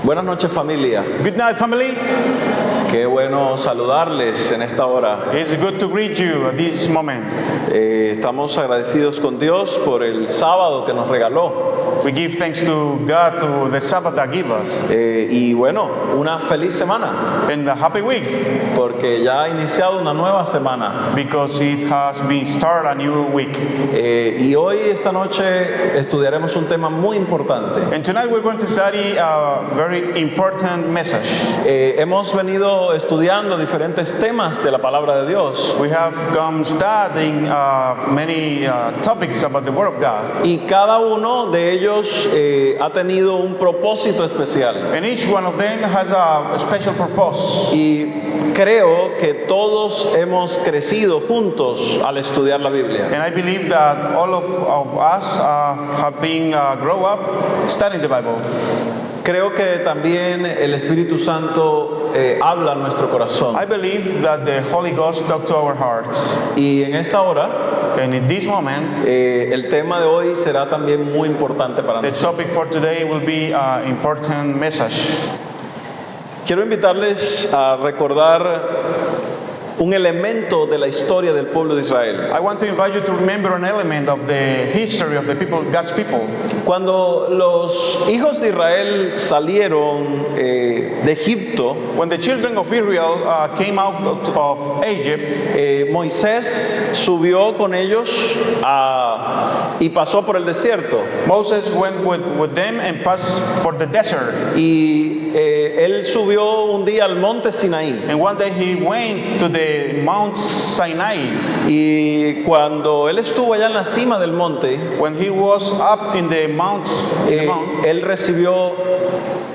Buenas noches, familia. Good night, family. Qué bueno saludarles en esta hora. It's good to greet you at this moment. Estamos agradecidos con Dios por el sábado que nos regaló. We give thanks to God to the Sabbath that give us. Y bueno, una feliz semana, And a happy week, porque ya ha iniciado una nueva semana. because it has been started a new week. Y hoy, esta noche, estudiaremos un tema muy importante. And tonight we're going to study a very important message. Hemos venido estudiando diferentes temas de la palabra de Dios. We have come studying many topics about the Word of God. Y cada uno de ellos ha tenido un propósito especial. And each one of them has a special purpose. Y creo que todos hemos crecido juntos al estudiar la Biblia. And I believe that all of us have been grow up studying the Bible. Creo que también el Espíritu Santo habla a nuestro corazón. I believe that the Holy Ghost talked to our hearts. Y en esta hora, And in this moment, el tema de hoy será también muy importante para the nosotros. topic for today will be an important message. Quiero invitarles a recordar un elemento de la historia del pueblo de Israel. I want to invite you to remember an element of the history of the people, God's people. Cuando los hijos de Israel salieron de Egipto, When the children of Israel came out of Egypt, Moisés subió con ellos y pasó por el desierto. Moses went with them and passed for the desert. Y él subió un día al monte Sinaí. And one day he went to the Mount Sinai. Y cuando él estuvo allá en la cima del monte, When he was up in the mount, él recibió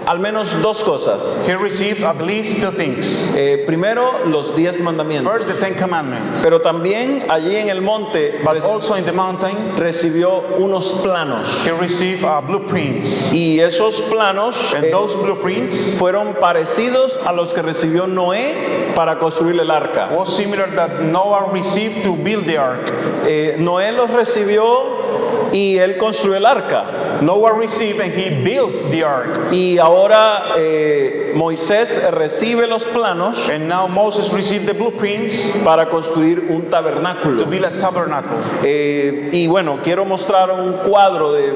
al menos dos cosas. he received at least two things. Primero, los 10 mandamientos. First, the Ten Commandments. Pero también allí en el monte But also in the mountain, recibió unos planos. he received blueprints. Y esos planos And those blueprints fueron parecidos a los que recibió Noé para construir el arca. was similar that Noah received to build the ark. Noé los recibió y él construyó el arca. Noah received and he built the ark. Y ahora Moisés recibe los planos And now Moses received the blueprints para construir un to tabernáculo. build a tabernacle. Y bueno, quiero mostrar un cuadro de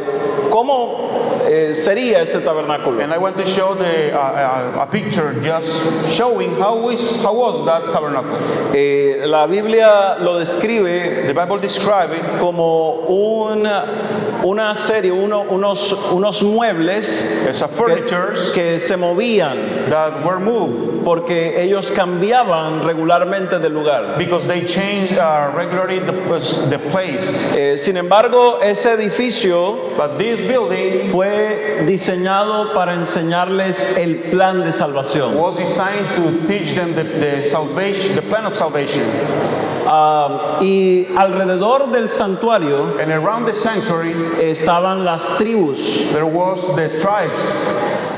cómo sería ese tabernáculo. And I want to show a picture just showing how was that tabernacle. La Biblia lo describe The Bible describes it como una serie, unos muebles as a furniture que se movían that were moved porque ellos cambiaban regularmente de lugar. because they changed regularly the place. Sin embargo, ese edificio But this building fue diseñado para enseñarles el plan de salvación. was designed to teach them the salvation, the plan of salvation. Y alrededor del santuario And around the sanctuary, estaban las tribus. there was the tribes.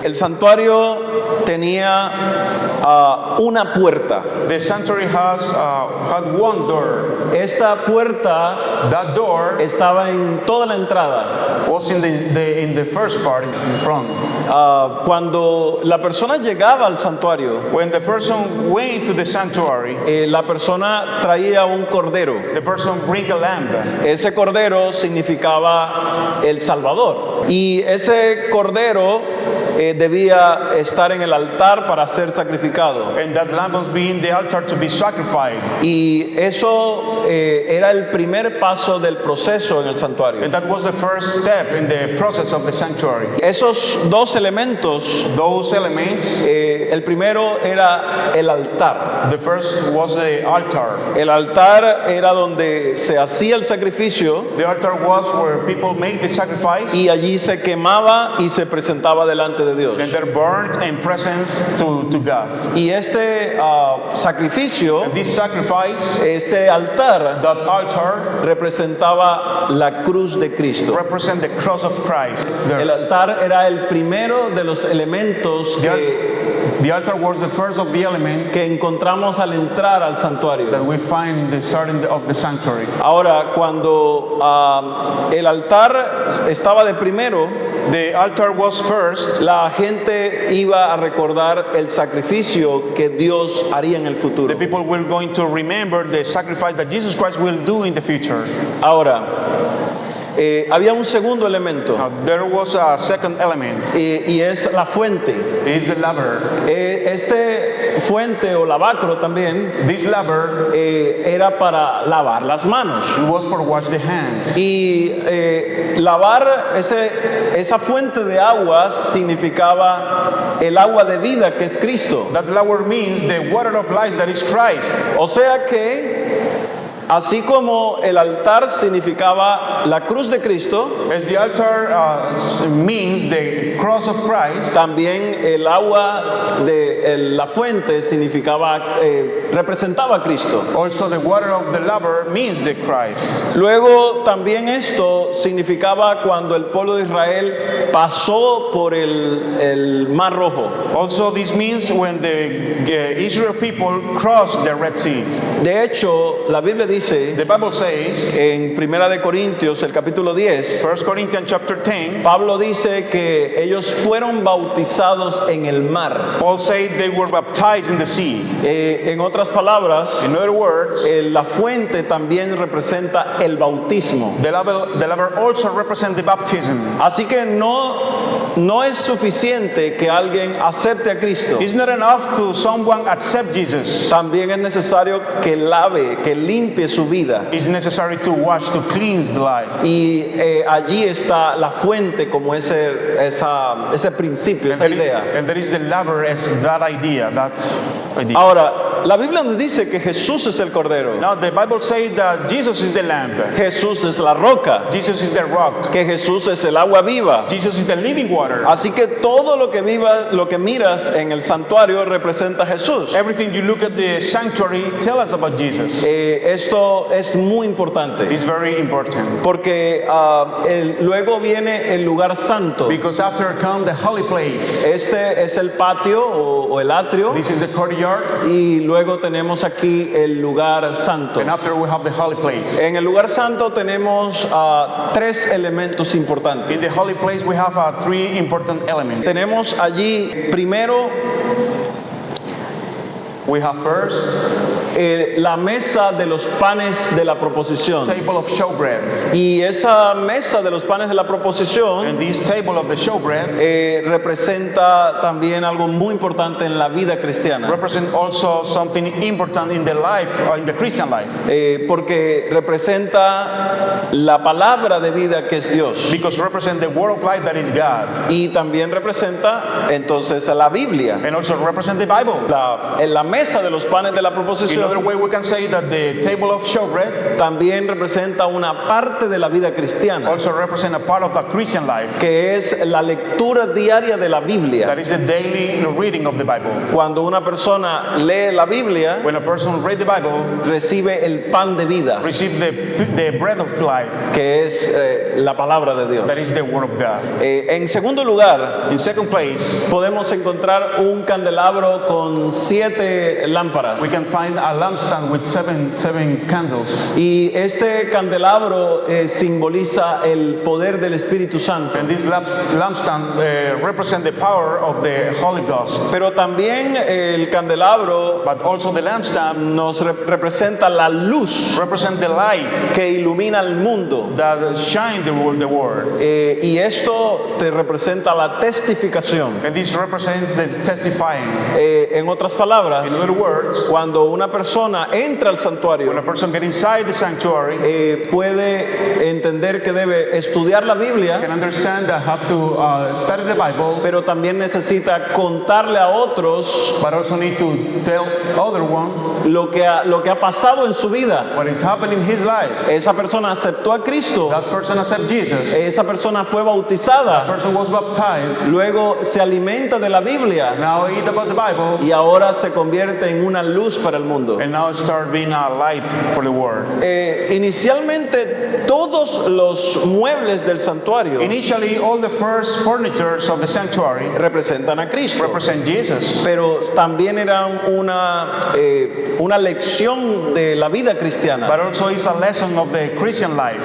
El santuario tenía una puerta. The sanctuary had one door. Esta puerta That door estaba en toda la entrada. was in the first part, in front. Cuando la persona llegaba al santuario, When the person went to the sanctuary, la persona traía un cordero. the person bring a lamb. Ese cordero significaba el Salvador. Y ese cordero debía estar en el altar para ser sacrificado. And that lamb was being the altar to be sacrificed. Y eso era el primer paso del proceso en el santuario. And that was the first step in the process of the sanctuary. Esos dos elementos, Those elements, el primero era el altar. the first was the altar. El altar era donde se hacía el sacrificio The altar was where people make the sacrifice y allí se quemaba y se presentaba delante de Dios. and they're burnt in presence to God. Y este sacrificio, And this sacrifice, ese altar, that altar, representaba la cruz de Cristo. represent the cross of Christ. El altar era el primero de los elementos que The altar was the first of the element que encontramos al entrar al that santuario. we find in the starting of the sanctuary. Ahora, cuando el altar estaba de primero, The altar was first. la gente iba a recordar el sacrificio que Dios haría en el futuro. The people were going to remember the sacrifice that Jesus Christ will do in the future. Ahora, había un segundo elemento Now, there was a second element. y es la fuente. Is the laver. Este fuente o lavacro también This laver era para lavar las manos. was for wash the hands. Y lavar esa fuente de agua significaba el agua de vida que es Cristo. That laver means the water of life that is Christ. O sea que, así como el altar significaba la cruz de Cristo, As the altar means the cross of Christ, también el agua de la fuente significaba, representaba a Cristo. also the water of the laver means the Christ. Luego también esto significaba cuando el pueblo de Israel pasó por el Mar Rojo. Also, this means when the Israel people crossed the Red Sea. De hecho, la Biblia dice The Bible says, en Primera de Corintios, el capítulo 10, 1 Corinthians chapter 10, Pablo dice que ellos fueron bautizados en el mar. Paul said they were baptized in the sea. En otras palabras, In other words, la fuente también representa el bautismo. the laver also represents the baptism. Así que no es suficiente que alguien acepte a Cristo. It's not enough to someone accept Jesus. También es necesario que lave, que limpie su vida. It's necessary to wash, to cleanse the life. Y allí está la fuente como ese principio, esa idea. And there is the laver as that idea, that idea. Ahora, la Biblia nos dice que Jesús es el Cordero. Now the Bible says that Jesus is the lamb. Jesús es la roca. Jesus is the rock. Que Jesús es el agua viva. Jesus is the living water. Así que todo lo que miras en el santuario representa a Jesús. Everything you look at the sanctuary tell us about Jesus. Esto es muy importante It's very important. porque luego viene el lugar santo. Because after come the holy place. Este es el patio o el atrio This is the courtyard. y luego tenemos aquí el lugar santo. And after we have the holy place. En el lugar santo tenemos tres elementos In importantes. the holy place we have three important elements. Tenemos allí primero We have first la mesa de los panes de la proposición. table of showbread. Y esa mesa de los panes de la proposición And this table of the showbread representa también algo muy importante en la vida cristiana. represent also something important in the life, in the Christian life. Porque representa la palabra de vida que es Dios. Because represent the word of life that is God. Y también representa entonces a la Biblia. And also represent the Bible. En la mesa de los panes de la In proposición other way we can say that the table of showbread también representa una parte de la vida cristiana, also represent a part of the Christian life. que es la lectura diaria de la Biblia. That is the daily reading of the Bible. Cuando una persona lee la Biblia, When a person read the Bible, recibe el pan de vida, receive the bread of life. que es la palabra de Dios. That is the word of God. En segundo lugar, In second place, podemos encontrar un candelabro con 7 lámparas. we can find a lampstand with seven candles. Y este candelabro simboliza el poder del Espíritu Santo. And this lampstand represent the power of the Holy Ghost. Pero también el candelabro But also the lampstand nos representa la luz represent the light que ilumina el mundo. that shine the word. Y esto te representa la testificación. And this represent the testifying. En otras palabras, In other words, cuando una persona entra al when a santuario, person get inside the sanctuary, puede entender que debe estudiar la Biblia, can understand that have to study the Bible, pero también necesita contarle a otros but also need to tell other one lo que ha pasado en su vida. what is happening in his life. Esa persona aceptó a Cristo, That person accept Jesus. esa persona fue bautizada, Person was baptized. luego se alimenta de la Biblia Now eat about the Bible, y ahora se convierte en una luz para el mundo. mundo. and now start being a light for the world. Inicialmente todos los muebles del santuario Initially, all the first furnitures of the sanctuary representan a Cristo, represent Jesus, pero también eran una lección de la vida cristiana. but also is a lesson of the Christian life.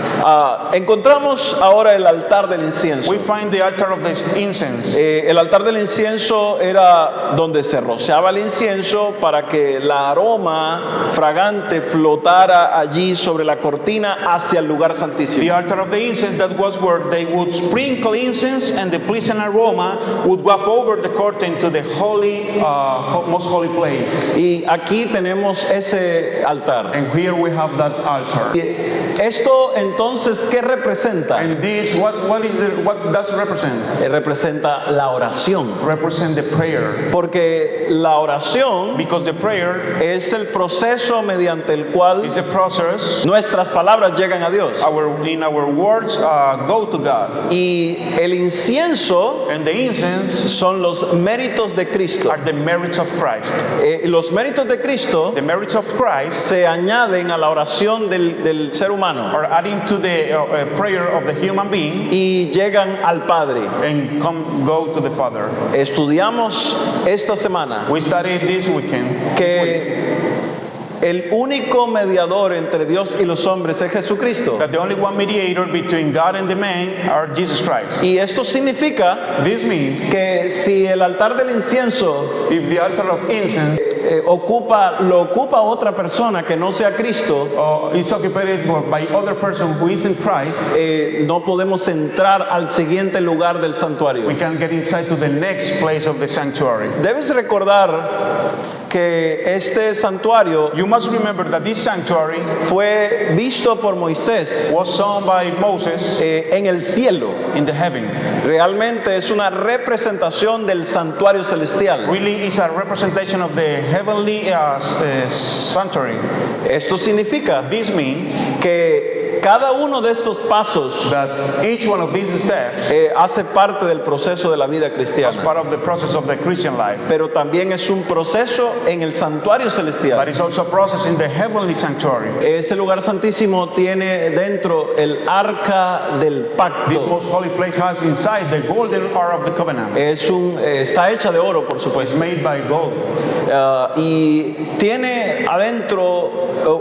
Encontramos ahora el altar del incienso. We find the altar of the incense. El altar del incienso era donde se rociaba el incienso para que la aroma fragante flotara allí sobre la cortina hacia el lugar The santísimo. altar of the incense, that was where they would sprinkle incense and the pleasant aroma would waft over the curtain to the holy, most holy place. Y aquí tenemos ese altar. And here we have that altar. Y esto entonces, ¿qué representa? And this, what does it represent? Representa la oración. Represent the prayer. Porque la oración Because the prayer es el proceso mediante el cual is the process nuestras palabras llegan a Dios. in our words go to God. Y el incienso And the incense son los méritos de Cristo. are the merits of Christ. Los méritos de Cristo The merits of Christ se añaden a la oración del ser humano are adding to the prayer of the human being y llegan al Padre. and go to the Father. Estudiamos esta semana We studied this weekend que el único mediador entre Dios y los hombres es Jesucristo. that the only one mediator between God and the man are Jesus Christ. Y esto significa This means que si el altar del incienso if the altar of incense lo ocupa otra persona que no sea Cristo, is occupied by other person who isn't Christ, no podemos entrar al siguiente lugar del santuario. we can get inside to the next place of the sanctuary. Debes recordar que este santuario You must remember that this sanctuary fue visto por Moisés was sown by Moses en el cielo. in the heaven. Realmente es una representación del santuario celestial. Really is a representation of the heavenly sanctuary. Esto significa This means que cada uno de estos pasos that each one of these steps hace parte del proceso de la vida is cristiana, part of the process of the Christian life. pero también es un proceso en el santuario But celestial. it's also a process in the heavenly sanctuary. Ese lugar santísimo tiene dentro el arca del This pacto. most holy place has inside the golden ark of the covenant. Está hecha de oro, por It's supuesto, made by gold. y tiene adentro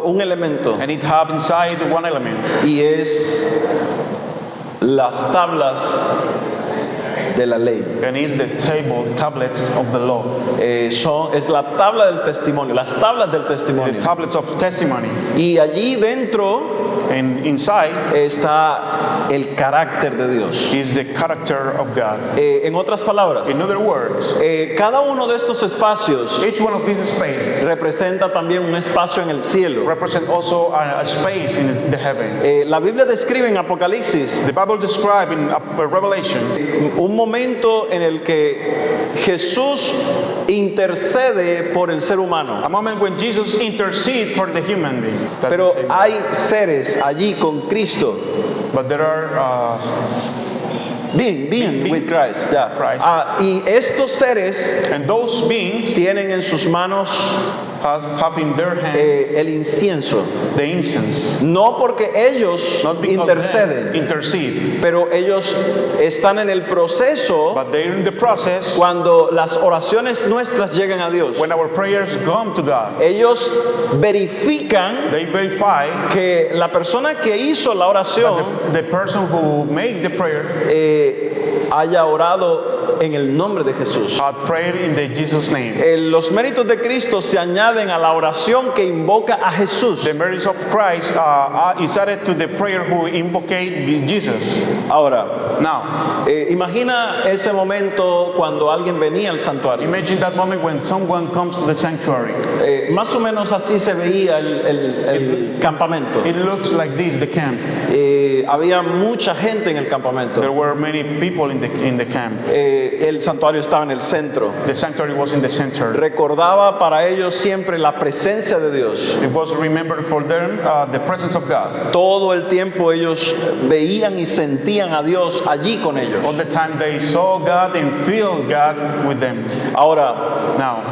un elemento, And it have inside one element. y es las tablas de la ley. And it's the tablets of the law. Es la tabla del testimonio, las tablas del The testimonio. tablets of testimony. Y allí dentro And inside está el carácter de Dios. is the character of God. En otras palabras, In other words, cada uno de estos espacios each one of these spaces representa también un espacio en el cielo. represent also a space in the heaven. La Biblia describe en Apocalipsis The Bible describes in Revelation un momento en el que Jesús intercede por el ser humano. a moment when Jesus intercedes for the human being. That's Pero the same. hay seres allí con Cristo. But there are Being with Christ. Ya. Christ. Y estos seres and those beings tienen en sus manos have in their hand el incienso. the incense. No porque ellos Not because interceden, they intercede, pero ellos están en el proceso but they're in the process cuando las oraciones nuestras llegan a Dios. when our prayers come to God. Ellos verifican They verify que la persona que hizo la oración that the person who made the prayer haya orado en el nombre de Jesús. had prayed in the Jesus name. Los méritos de Cristo se añaden a la oración que invoca a Jesús. The merits of Christ is added to the prayer who invocate Jesus. Ahora, Now, imagina ese momento cuando alguien venía al santuario. imagine that moment when someone comes to the sanctuary. Más o menos así se veía el campamento. It looks like this, the camp. Había mucha gente en el campamento. There were many people in in the camp. El santuario estaba en el centro. The sanctuary was in the center. Recordaba para ellos siempre la presencia de Dios. It was remembered for them the presence of God. Todo el tiempo ellos veían y sentían a Dios allí con ellos. All the time they saw God and feel God with them. Ahora, Now,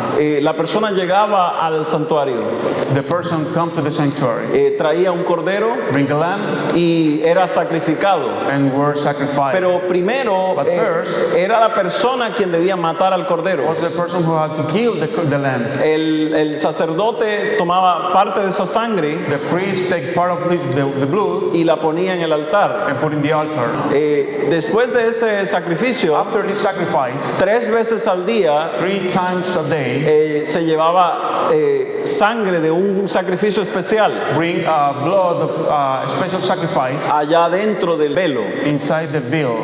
la persona llegaba al santuario, the person come to the sanctuary, traía un cordero bring a lamb, y era sacrificado. and were sacrificed. Pero primero But first, era la persona quien debía matar al cordero. was the person who had to kill the lamb. El sacerdote tomaba parte de esa sangre The priest take part of the blood y la ponía en el altar. and put in the altar. Después de ese sacrificio, After this sacrifice, 3 veces al día 3 times a day, se llevaba sangre de un sacrificio especial bring blood of special sacrifice allá dentro del velo. inside the veil.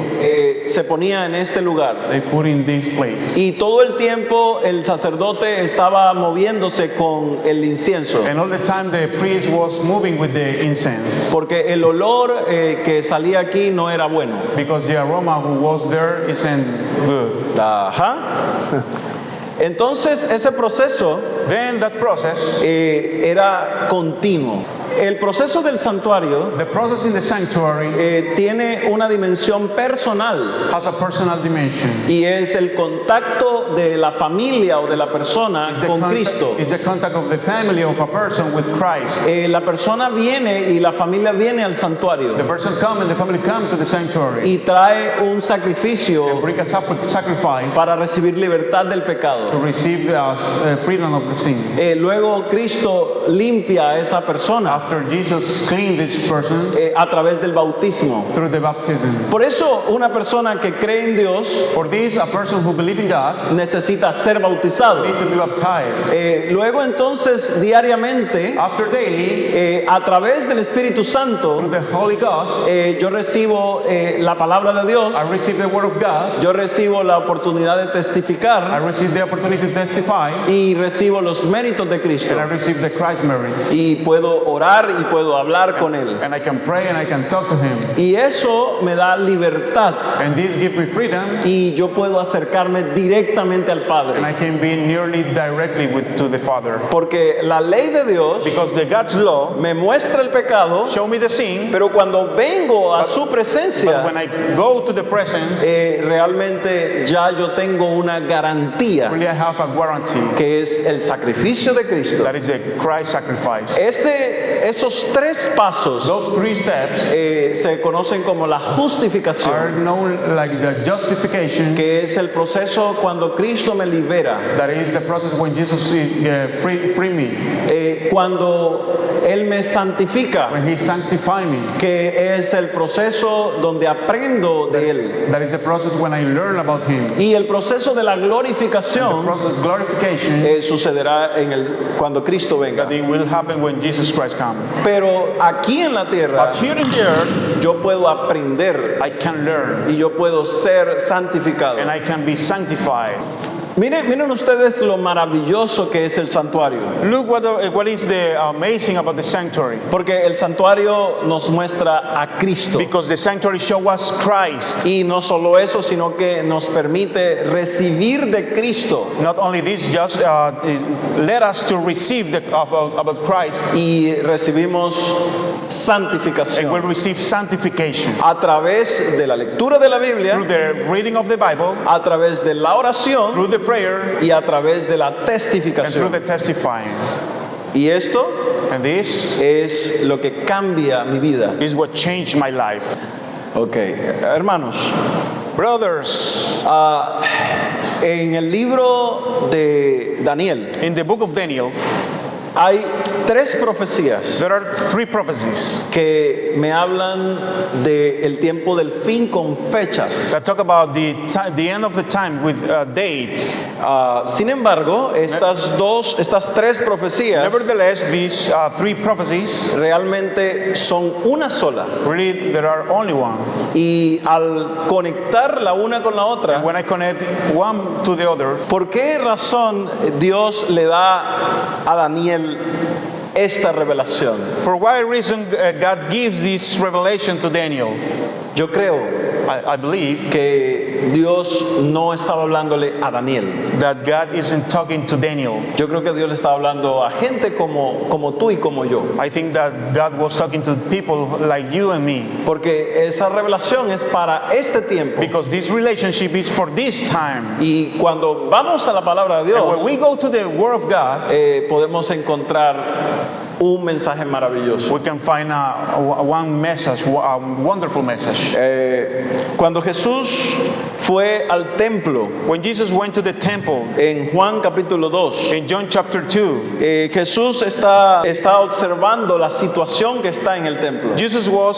Se ponía en este lugar. They put in this place. Y todo el tiempo el sacerdote estaba moviéndose con el incienso. And all the time the priest was moving with the incense, Porque el olor que salía aquí no era bueno. because the aroma who was there isn't good. Ajá. Entonces ese proceso Then that process, era continuo. El proceso del santuario the process in the sanctuary tiene una dimensión personal has a personal dimension. y es el contacto de la familia o de la persona It's the con Cristo. It's the contact of the family of a person with Christ. La persona viene y la familia viene al santuario The person come and the family come to the sanctuary y trae un sacrificio bring a sacrifice para recibir libertad del to pecado. receive the freedom of the sin. Luego Cristo limpia a esa persona After Jesus cleaned this person a través del bautismo. through the baptism. Por eso una persona que cree en Dios For this, a person who believes in God necesita ser bautizado. needs to be baptized. Luego entonces diariamente After daily, a través del Espíritu through Santo the Holy Ghost, yo recibo la palabra de Dios, I receive the Word of God. yo recibo la oportunidad de I testificar receive the opportunity to testify, y recibo los méritos de Cristo and I receive the Christ merits. y puedo orar y puedo hablar con Él. And I can pray and I can talk to Him. Y eso me da libertad And this gives me freedom, y yo puedo acercarme directamente al and Padre. I can be nearly directly to the Father. Porque la ley de Dios Because the God's law me muestra el pecado, show me the sin, pero cuando vengo a su but presencia, when I go to the presence, realmente ya yo tengo una garantía really I have a guarantee. que es el sacrificio de Cristo. That is the Christ sacrifice. Esos 3 pasos Those 3 steps se conocen como la are justificación, known like the justification. que es el proceso cuando Cristo me libera, That is the process when Jesus free me, cuando Él me santifica, when He sanctify me. que es el proceso donde aprendo de Él, That is the process when I learn about Him. y el proceso de la The glorificación process of glorification sucederá cuando Cristo venga. that it will happen when Jesus Christ comes. Pero aquí en la tierra But here in the earth, yo puedo aprender I can learn y yo puedo ser santificado. and I can be sanctified. Miren ustedes lo maravilloso que es el santuario. Look what is the amazing about the sanctuary. Porque el santuario nos muestra a Cristo. Because the sanctuary shows us Christ. Y no solo eso, sino que nos permite recibir de Cristo Not only this, just let us to receive about Christ, y recibimos and santificación we'll receive sanctification a través de la lectura de la through Biblia, the reading of the Bible, a través de la oración through the prayer, y a través de la and through testificación. the testifying. Y esto And this es lo que cambia mi vida. is what changed my life. Ok, hermanos, Brothers, en el libro de Daniel in the book of Daniel, hay 3 profecías there are 3 prophecies que me hablan del tiempo del fin con fechas. that talk about the end of the time with dates. Sin embargo, estas 3 profecías Nevertheless, these 3 prophecies, realmente son una sola. really, there are only one. Y al conectar la una con la otra, When I connect one to the other, ¿por qué razón Dios le da a Daniel esta revelación? for what reason God gives this revelation to Daniel? Yo creo I believe que Dios no estaba hablándole a Daniel. that God isn't talking to Daniel. Yo creo que Dios le estaba hablando a gente como tú y como yo. I think that God was talking to people like you and me, Porque esa revelación es para este tiempo. because this relationship is for this time. Y cuando vamos a la palabra de And when Dios, we go to the Word of God, podemos encontrar un mensaje maravilloso. we can find one message, a wonderful message. Cuando Jesús fue al templo, When Jesus went to the temple en Juan capítulo 2, in John chapter 2, Jesús está observando la situación que está en el templo. Jesus was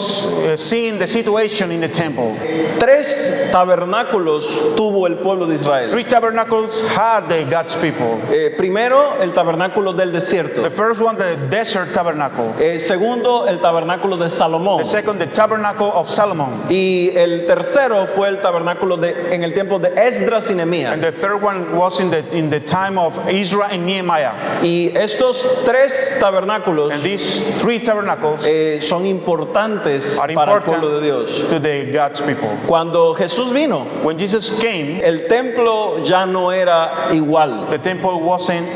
seeing the situation in the temple. 3 tabernáculos tuvo el pueblo de Israel. 3 tabernacles had the God's people. Primero, el tabernáculo del desierto. The first one, the desert tabernacle. Segundo, el tabernáculo de Salomón. The second, the tabernacle of Solomon. Y el tercero fue el tabernáculo en el tiempo de Esdras y And Nehemías. the third one was in the time of Ezra and Nehemiah. Y estos 3 tabernáculos And these 3 tabernacles son importantes are para el pueblo de important Dios. to the God's people. Cuando Jesús vino, When Jesus came, el templo ya no era igual. the temple wasn't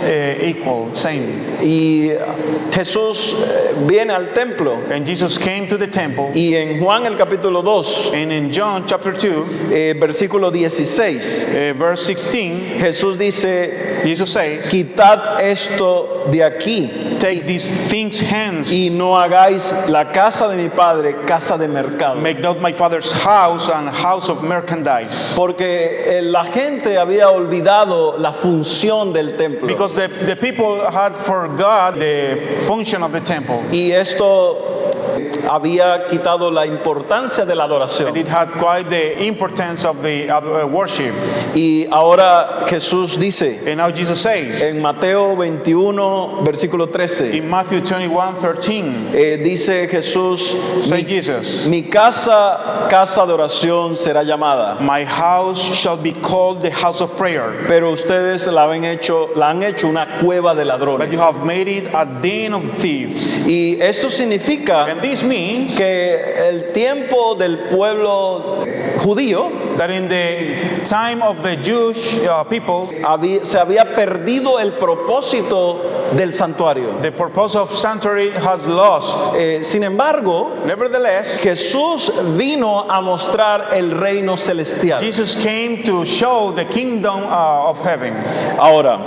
equal, same. Y Jesús viene al templo. And Jesus came to the temple. Y en Juan el capítulo 2, And in John chapter 2, versículo 16, verse 16, Jesús dice, Jesus says, quitad esto de aquí take these things hence. y no hagáis la casa de mi padre casa de mercado. Make not my father's house and house of merchandise. Porque la gente había olvidado la función del templo. Because the people had forgot the function of the temple. Y esto había quitado la importancia de la And adoración. it had quite the importance of the worship. Y ahora Jesús dice And now Jesus says, en Mateo 21, versículo 13, in Matthew 21:13, dice Jesús, say Jesus, mi casa de oración será llamada, my house shall be called the house of prayer, pero ustedes la han hecho una cueva de but ladrones. you have made it a den of thieves. Y esto significa And this means que el tiempo del pueblo judío that in the time of the Jewish people, se había perdido el propósito del santuario. the purpose of sanctuary has lost. Sin embargo, Nevertheless, Jesús vino a mostrar el reino celestial. Jesus came to show the kingdom of heaven. Ahora,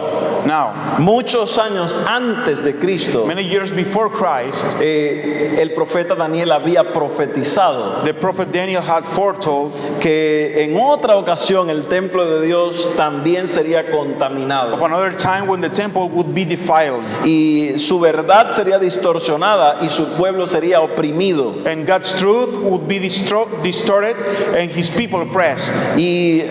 Now, muchos años antes de Cristo, many years before Christ, el profeta Daniel había profetizado the prophet Daniel had foretold que en otra ocasión el templo de Dios también sería contaminado of another time when the temple would be defiled y su verdad sería distorsionada y su pueblo sería oprimido. and God's truth would be distorted and his people oppressed. Y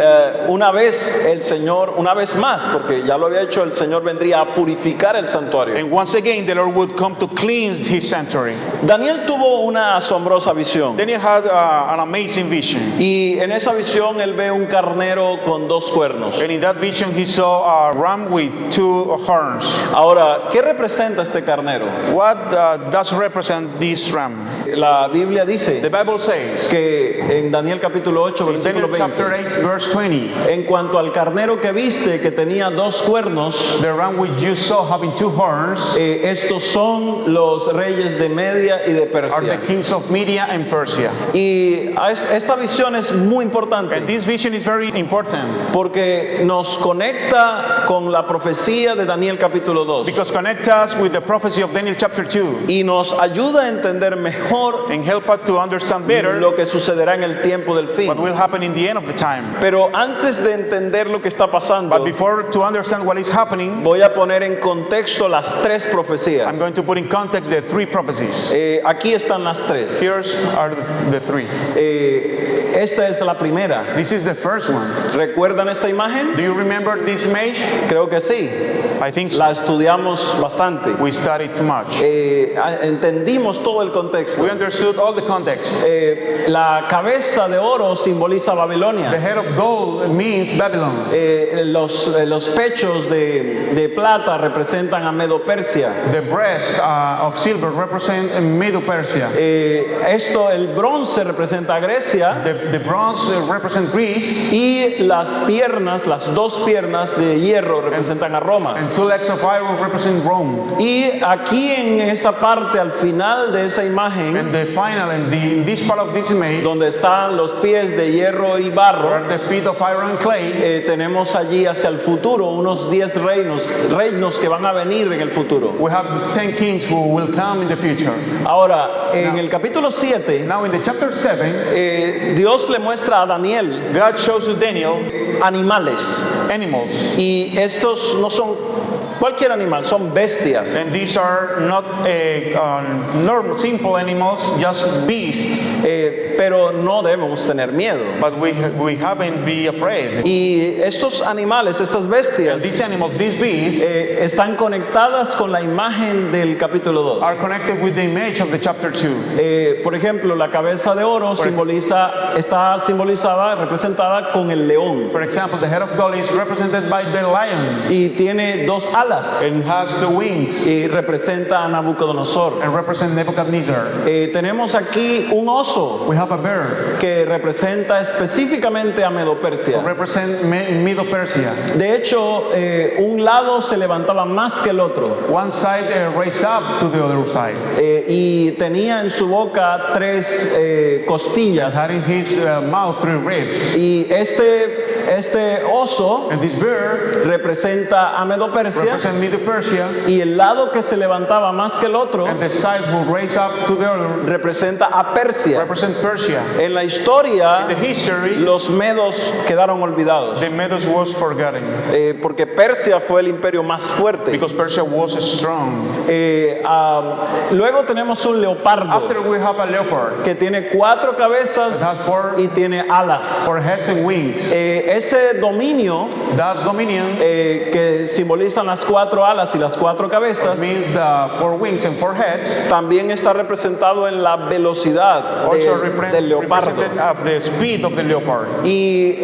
una vez más, porque ya lo había hecho, el Señor vendría a purificar el santuario. And once again, the Lord would come to cleanse his sanctuary. Daniel tuvo una asombrosa visión. Daniel had an amazing vision. Y en esa visión él ve un carnero con 2 cuernos. And in that vision, he saw a ram with 2 horns. Ahora, ¿qué representa este carnero? What does represent this ram? La Biblia dice The Bible says, que en Daniel capítulo 8, in versículo Daniel chapter 20, 8, verse 20, en cuanto al carnero que viste que tenía 2 cuernos, the ram which you saw having 2 horns estos son los reyes de Media y de are the Persia. kings of Media and Persia. Y esta visión es muy And importante this vision is very important porque nos conecta con la profecía de Daniel capítulo 2 because connect us with the prophecy of Daniel chapter 2 y nos ayuda a entender mejor and help us to understand better lo que sucederá en el tiempo del fin. what will happen in the end of the time. Pero antes de entender lo que está pasando, But before to understand what is happening, voy a poner en contexto las 3 I'm profecías. going to put in context the 3 prophecies. Aquí están las 3. Here are the 3. Esta es la primera. This is the first one. ¿Recuerdan esta imagen? Do you remember this image? Creo que sí. I think so. La estudiamos bastante. We studied too much. Entendimos todo el contexto. We understood all the context. La cabeza de oro simboliza The Babilonia. head of gold means Babylon. Los pechos de plata representan a Medo-Persia. The breast of silver represent Medo-Persia. El bronce representa a Grecia. The the bronze represent Greece, y las piernas, las dos piernas de hierro representan a Roma. and two legs of iron represent Rome. Y aquí en esta parte, al final de esa imagen, And the final, in this part of this image, donde están los pies de hierro y barro, are the feet of iron and clay. tenemos allí hacia el futuro unos 10 reinos que van a venir en el futuro. We have 10 kings who will come in the future. Ahora, en el capítulo 7, Now in the chapter 7, Dios le muestra a Daniel God shows to Daniel animales. animals. Y estos no son cualquier animal, son bestias. And these are not normal, simple animals, just beasts. Pero no debemos tener miedo. But we haven't be afraid. Y estos animales, estas And bestias, these animals, these beasts, están conectadas con la imagen del capítulo 2. are connected with the image of the chapter 2. Por ejemplo, la cabeza de oro está simbolizada, representada con el león. For example, the head of gold is represented by the lion Y tiene dos alas and has two wings y representa a Nabucodonosor. and represent Nebuchadnezzar. Tenemos aquí un oso We have a bear que representa específicamente a Medo-Persia. represent Middle Persia. De hecho, un lado se levantaba más que el otro One side raised up to the other side. y tenía en su boca tres costillas. Had in his mouth 3 ribs. Y este oso And this bear representa a Medo-Persia represent Middle Persia. y el lado que se levantaba más que el otro And the side who raise up to the other representa a Persia. represent Persia. En la historia, In the history, los medos quedaron olvidados the Medos was forgotten porque Persia fue el imperio más fuerte. because Persia was strong. Luego tenemos un leopardo After we have a leopard, que tiene 4 cabezas that has y tiene alas. 4 heads and wings. Ese dominio That dominion que simbolizan las 4 alas y las 4 cabezas means the 4 wings and 4 heads. también está representado en la velocidad Also del leopardo. represented of the speed of the leopard. Y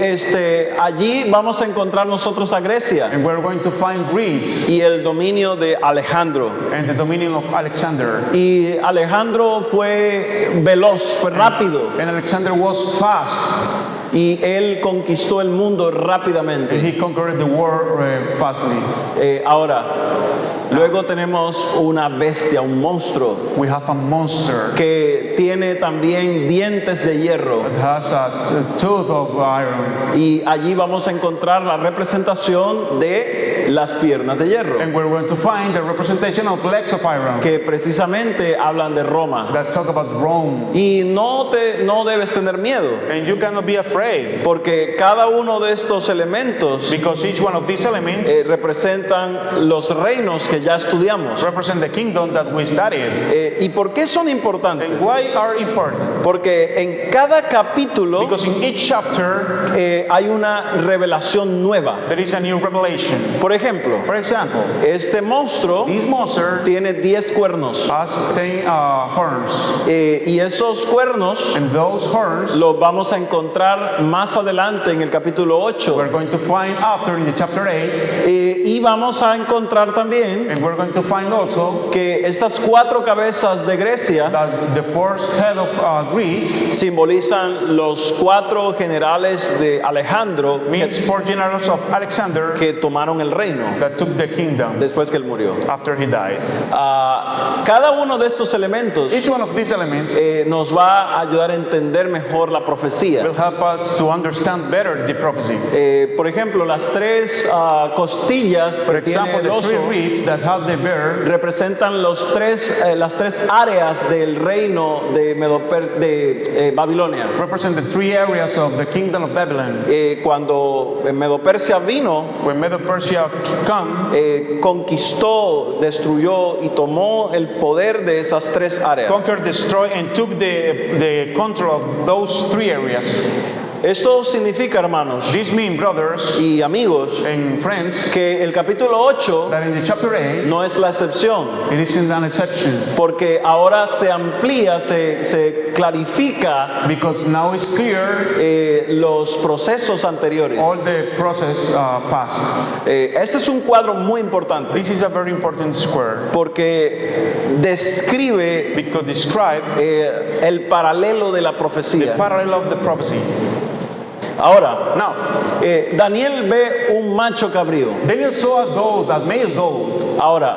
allí vamos a encontrar nosotros a Grecia And we're going to find Greece y el dominio de Alejandro. and the dominion of Alexander. Y Alejandro fue veloz, fue rápido And Alexander was fast. y él conquistó el mundo And rápidamente. he conquered the world fastly. Ahora, luego tenemos una bestia, un monstruo We have a monster que tiene también dientes de hierro. that has a tooth of iron. Y allí vamos a encontrar la representación de las piernas de hierro, And we're going to find the representation of legs of iron que precisamente hablan de Roma. that talk about Rome. Y no debes tener miedo, And you cannot be afraid porque cada uno de estos elementos because each one of these elements representan los reinos que ya estudiamos. represent the kingdom that we studied. ¿Y por qué son importantes? And why are important? Porque en cada capítulo Because in each chapter hay una revelación nueva. there is a new revelation. Por ejemplo, For example, este monstruo this monster tiene 10 cuernos has 10 horns. y esos cuernos And those horns los vamos a encontrar más adelante en el capítulo 8 we're going to find after in the chapter 8. y vamos a encontrar también And we're going to find also que estas 4 cabezas de Grecia that the first head of Greece simbolizan los 4 generales de Alejandro means 4 generals of Alexander que tomaron el reino that took the kingdom después que él murió. after he died. Cada uno de estos elementos Each one of these elements nos va a ayudar a entender mejor la profecía. will help us to understand better the prophecy. Por ejemplo, las 3 costillas For que tiene example, el the oso 3 ribs that have the bear representan las tres áreas del reino de Babilonia. represent the 3 areas of the kingdom of Babylon. Cuando Medo-Persia vino, When Medo-Persia come, conquistó, destruyó y tomó el poder de esas 3 áreas. conquered, destroyed, and took the control of those 3 areas. Esto significa, hermanos This means, brothers y amigos, and friends, que el capítulo 8 that in the chapter 8, no es la excepción, it isn't an exception. porque ahora se amplía, se clarifica Because now it's clear los procesos anteriores. all the process passed. Este es un cuadro muy importante This is a very important square porque describe because describe el paralelo de la the profecía. parallel of the prophecy. Ahora, Now, Daniel ve un macho cabrío. Daniel saw a goat, a male goat. Ahora,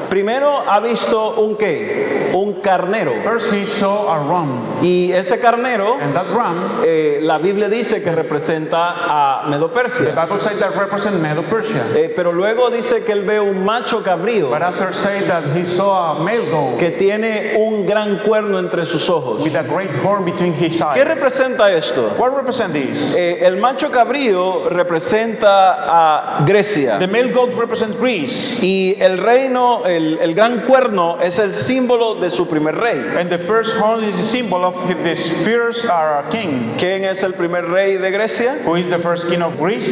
primero ha visto un qué, un carnero. First he saw a ram, Y ese carnero, and that ram, la Biblia dice que representa a the Medo-Persia. Bible says that represents Medo-Persia. Pero luego dice que él ve un macho cabrío But after saying that he saw a male goat que tiene un gran cuerno entre sus ojos. with a great horn between his ¿Qué eyes. representa esto? What represents this? El macho cabrío representa a Grecia. The male goat represents Greece, Y el reino, el gran cuerno es el símbolo de su primer rey. and the first horn is a symbol of this fierce king. ¿Quién es el primer rey de Grecia? Who is the first king of Greece?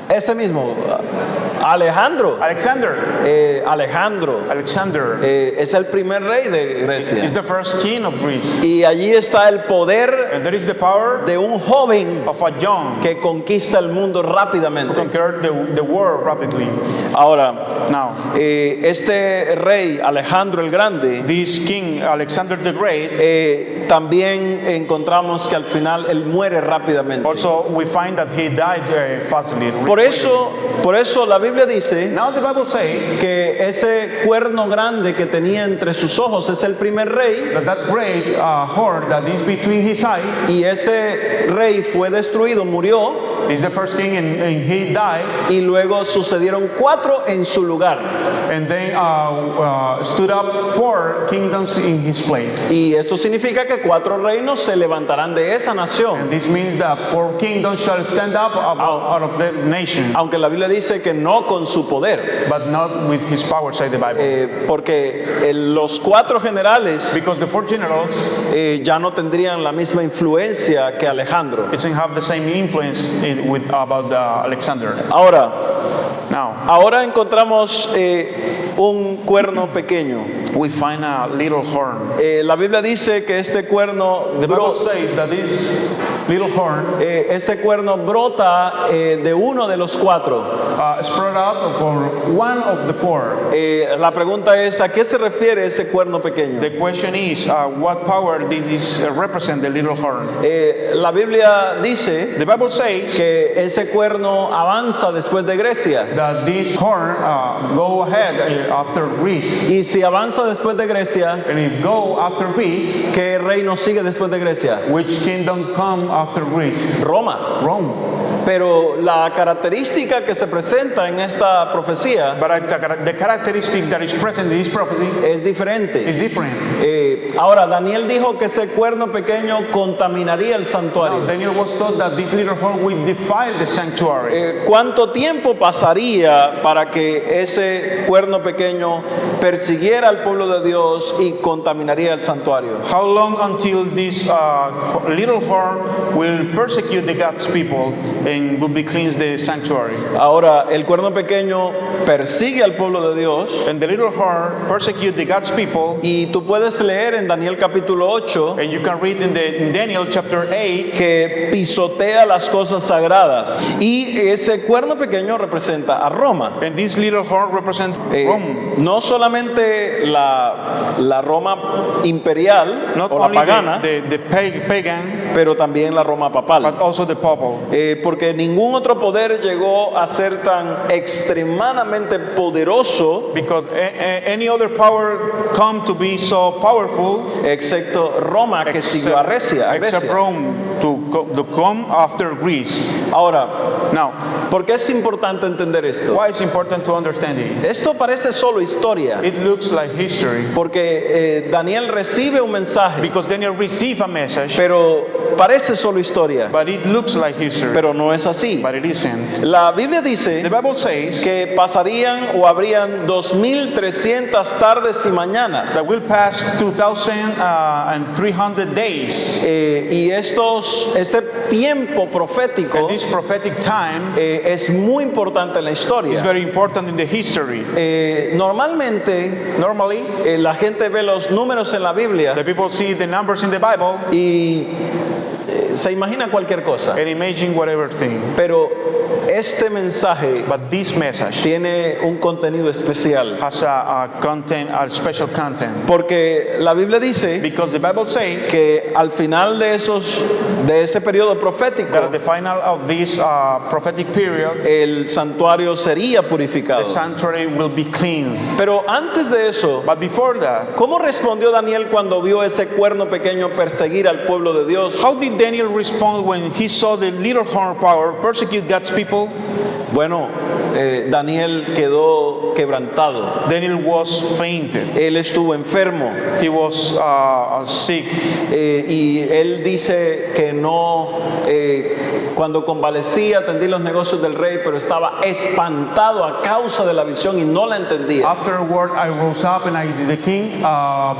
Ese mismo, Alejandro. Alexander. Alejandro es el primer rey de Grecia. Is the first king of Greece. Y allí está el poder And there is the power de un joven of a young que conquista el mundo who rápidamente. conquered the world rapidly. Ahora, Now, este rey Alejandro el Grande, this king Alexander the Great, también encontramos que al final él muere rápidamente. also we find that he died fastly. Por eso la Biblia dice Now the Bible says que ese cuerno grande que tenía entre sus ojos es el primer rey, that great horn that is between his eyes y ese rey fue destruido, murió, is the first king, and he died, y luego sucedieron 4 en su lugar. and then stood up 4 kingdoms in his place. Y esto significa que 4 reinos se levantarán de esa nación. And this means that 4 kingdoms shall stand up out of the nation, Aunque la Biblia dice que no con su poder, but not with his power, say the Bible. porque los 4 generales Because the 4 generals, ya no tendrían la misma influencia que Alejandro. it doesn't have the same influence about Alexander. Ahora encontramos un cuerno pequeño. We find a little horn. La Biblia dice que este cuerno The Bible says that this little horn brota de uno de los 4. spread out for one of the 4. La pregunta es, ¿a qué se refiere ese cuerno pequeño? The question is, what power did this represent, the little horn? La Biblia dice The Bible says que ese cuerno avanza después de Grecia. that this horn go ahead after Greece. Y si avanza después de Grecia, And if go after Greece, ¿qué reino sigue después de Grecia? which kingdom come after Greece? Roma. Rome. Pero la característica que se presenta en esta profecía But the characteristic that is present in this prophecy es diferente. is different. Ahora, Daniel dijo que ese cuerno pequeño contaminaría el Now, santuario. Daniel was told that this little horn will defile the sanctuary. ¿Cuánto tiempo pasaría para que ese cuerno pequeño persiguiera al pueblo de Dios y contaminaría el santuario? How long until this little horn will persecute the God's people and will be cleansed the sanctuary? Ahora, el cuerno pequeño persigue al pueblo de Dios, And the little horn persecute the God's people. y tú puedes leer en Daniel capítulo 8 And you can read in Daniel chapter 8 que pisotea las cosas sagradas, y ese cuerno pequeño representa a Roma. and this little horn represents Rome. No solamente la Roma imperial Not o la only pagana, the pagan, pero también la Roma papal. but also the papal. Porque ningún otro poder llegó a ser tan extremadamente poderoso Because any other power come to be so powerful excepto Roma, que siguió a Grecia. except Rome to come after Greece. Ahora, Now, ¿por qué es importante entender esto? why is important to understand it? Esto parece solo historia, It looks like history porque Daniel recibe un mensaje, because Daniel received a message, pero parece solo historia, but it looks like history. pero no no es así. but it isn't. La Biblia The dice Bible says que pasarían o habrían 2300 tardes y mañanas. that we'll pass 2,300 days. Y este tiempo profético And this prophetic time es muy importante en la is historia. very important in the history. Normalmente Normally, la gente ve los números en la Biblia the people see the numbers in the Bible y se imagina cualquier cosa. and imagine whatever thing. Pero este mensaje But this message tiene un contenido especial. has a content, a special content. Porque la Biblia dice Because the Bible says que al final de ese periodo profético, that at the final of this prophetic period, el santuario sería the purificado. sanctuary will be cleansed. Pero antes de eso, But before that, ¿cómo respondió Daniel cuando vio ese cuerno pequeño perseguir al pueblo de Dios? how did Daniel respond when he saw the little horn power persecute God's people? Bueno, Daniel quedó quebrantado. Daniel was fainted. Él estuvo enfermo. He was sick. Y él dice que no, cuando convalecía atendí los negocios del rey, pero estaba espantado a causa de la visión y no la entendía. Afterward, I rose up and I did the king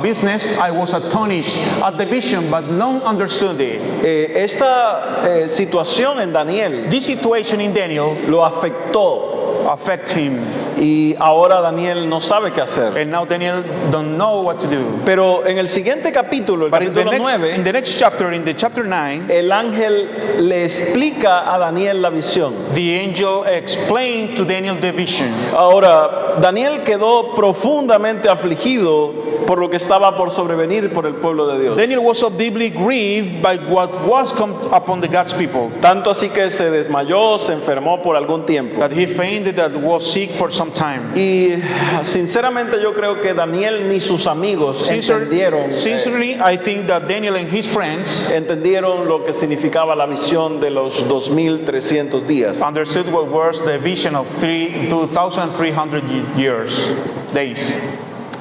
business. I was astonished at the vision, but none understood it. Esta situación en Daniel This situation in Daniel lo afectó affect him, y ahora Daniel no sabe qué hacer. and now Daniel don't know what to do. Pero en el siguiente capítulo, el But in the capítulo 9, next chapter, in the chapter 9, el ángel le explica a Daniel la visión. the angel explained to Daniel the vision. Ahora, Daniel quedó profundamente afligido por lo que estaba por sobrevenir por el pueblo de Dios. Daniel was so deeply grieved by what was come upon the God's people Tanto así que se desmayó, se enfermó por algún tiempo. that he fainted, that was sick for some time. Y sinceramente yo creo que Daniel ni sus amigos Sincerely, I think that Daniel and his friends entendieron lo que significaba la visión de los 2300 días. understood what was the vision of 2,300 days.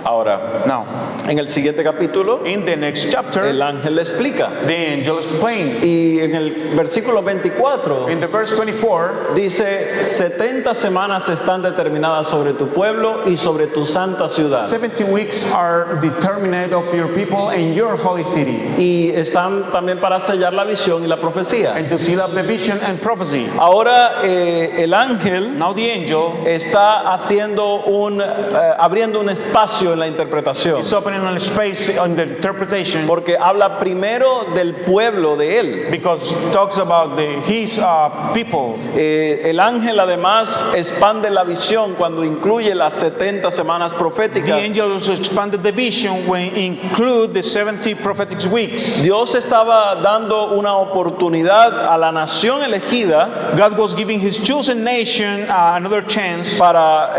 Ahora, Now, en el siguiente capítulo, in the next chapter, el ángel le explica. the angel explained. Y en el versículo 24 In the verse 24, dice, 70 semanas están determinadas sobre tu pueblo y sobre tu santa ciudad. 70 weeks are determined of your people and your holy city, Y están también para sellar la visión y la profecía. and to seal up the vision and prophecy. Ahora el ángel Now the angel está abriendo un espacio en la interpretación, is opening a space on the interpretation porque habla primero del pueblo de él. because talks about his people. El ángel además expande la visión cuando incluye las 70 semanas The proféticas. angel also expanded the vision when include the 70 prophetic weeks. Dios estaba dando una oportunidad a la nación elegida God was giving his chosen nation another chance para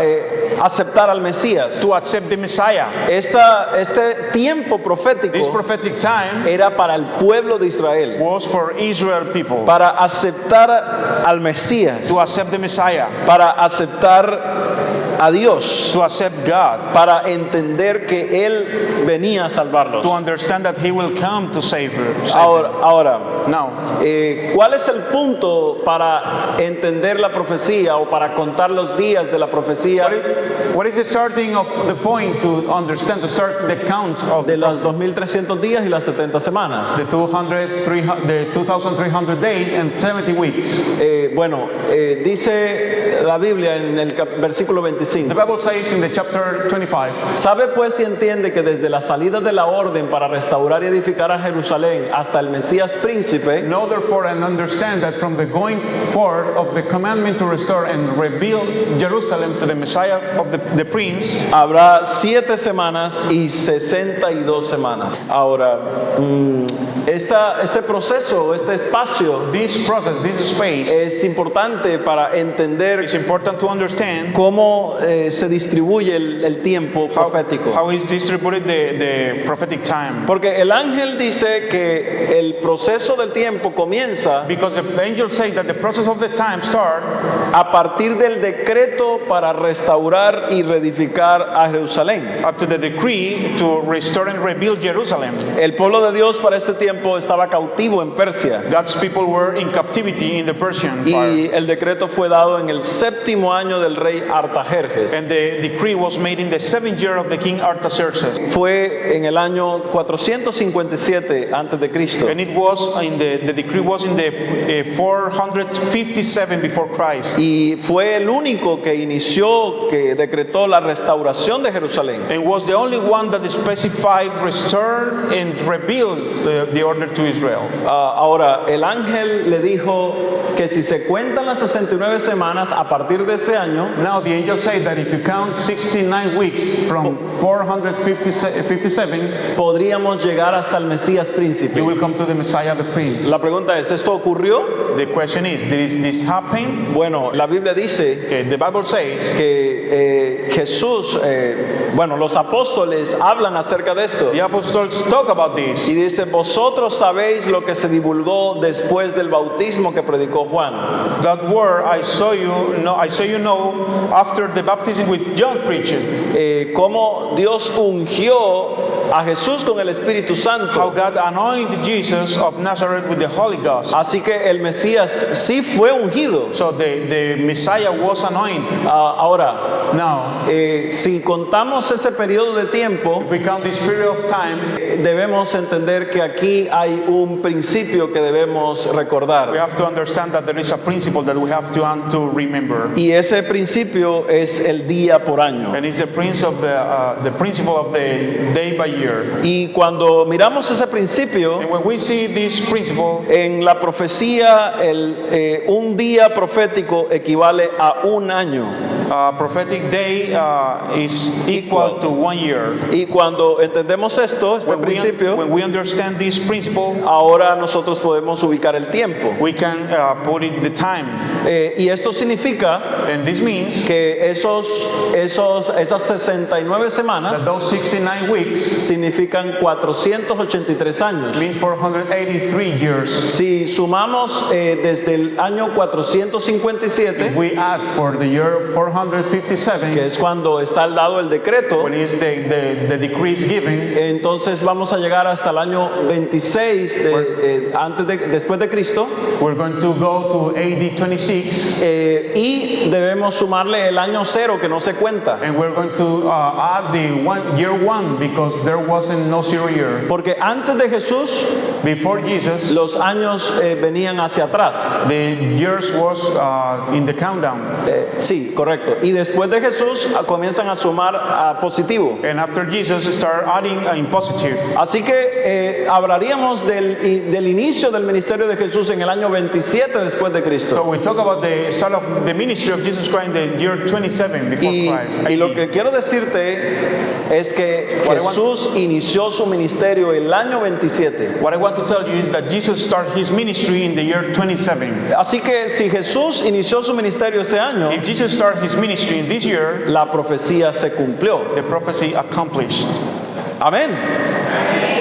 aceptar al Mesías. to accept the Messiah. Este tiempo This profético prophetic time era para el pueblo de Israel, was for Israel people para aceptar al Mesías, to accept the Messiah, para aceptar a Dios, to accept God, para entender que Él venía a salvarlos. to understand that he will come to save them. Ahora, Now, ¿cuál es el punto para entender la profecía o para contar los días de la profecía what is the starting of the point to understand, to start the count of de los 2300 días y las 70 semanas? the 2,300 days and 70 weeks? Dice la Biblia en el versículo The 25. Bible says in the chapter 25, ¿Sabe pues y entiende que desde la salida de la orden para restaurar y edificar a Jerusalén hasta el Mesías príncipe, know therefore and understand that from the going forth of the commandment to restore and rebuild Jerusalem to the Messiah of the Prince, habrá 7 semanas y 62 semanas? Ahora, este proceso, este espacio this process, this space, es importante para entender it's important to understand cómo cómo se distribuye el tiempo profético. How is distributed the prophetic time? Porque el ángel dice que el proceso del tiempo comienza Because the angel says that the process of the time start a partir del decreto para restaurar y reedificar a Jerusalén. up to the decree to restore and rebuild Jerusalem. El pueblo de Dios para este tiempo estaba cautivo en Persia God's people were in captivity in the Persian Empire. y el decreto fue dado en el 7º año del rey Artajerjes. And the decree was made in the 7th year of the king Artaxerxes. Fue en el año 457 antes de Cristo. And it was in the decree was in the 457 before Christ. Y fue el único que inició, que decretó la restauración de Jerusalén. And was the only one that specified restore and rebuild the order to Israel. Ahora, el ángel le dijo que si se cuentan las 69 semanas a partir de ese año, Now the angel said that if you count 69 weeks from 457, podríamos llegar hasta el Mesías príncipe. you will come to the Messiah the Prince. La pregunta es, ¿esto ocurrió? The question is, did this happen? Bueno, la Biblia dice Okay, the Bible says que Jesús, bueno, los apóstoles hablan acerca de esto. the apostles talk about this. Y dice, vosotros sabéis lo que se divulgó después del bautismo que predicó Juan. That word I saw you know after the baptism with John preached. Cómo Dios ungió a Jesús con el Espíritu How Santo. God anointed Jesus of Nazareth with the Holy Ghost. Así que el Mesías sí fue ungido. So the Messiah was anointed. Ahora, Now, si contamos ese periodo de tiempo, if we count this period of time, debemos entender que aquí hay un principio que debemos we recordar. have to understand that there is a principle that we have to remember. Y ese principio es el día por año. And it's the principle of the day by year. Y cuando miramos ese principio, And when we see this principle, en la profecía, un día profético equivale a un año. prophetic day is equal to 1 year. Y cuando entendemos esto, este When principio, we understand this principle, ahora nosotros podemos ubicar el tiempo. we can put it the time. Y esto significa And this means que esas 69 semanas that those 69 weeks significan 483 años. means 483 years. Si sumamos desde el año 457, If we add for the year 457, que es cuando está dado el decreto, when is the decree is given, entonces vamos a llegar hasta el año 26 después de Cristo, we're going to go to AD 26, y debemos sumarle el año 0 que no se cuenta, and we're going to add the year 1 because there wasn't no 0 year. porque antes de Jesús Before Jesus, los años venían hacia atrás. the years was in the countdown. Sí, correcto. Y después de Jesús comienzan a sumar a positivo. And after Jesus, start adding in positive. Así que hablaríamos del inicio del ministerio de Jesús en el año 27 después de So Cristo. we talk about the start of the ministry of Jesus Christ in the year 27 before Christ. Y lo que quiero decirte es que What I want- Jesús inició su ministerio el año 27. What I want to tell you is that Jesus started his ministry in the year 27. Así que si Jesús inició su ministerio ese año, If Jesus started his ministry in this year, la profecía se cumplió. the prophecy accomplished. Amén.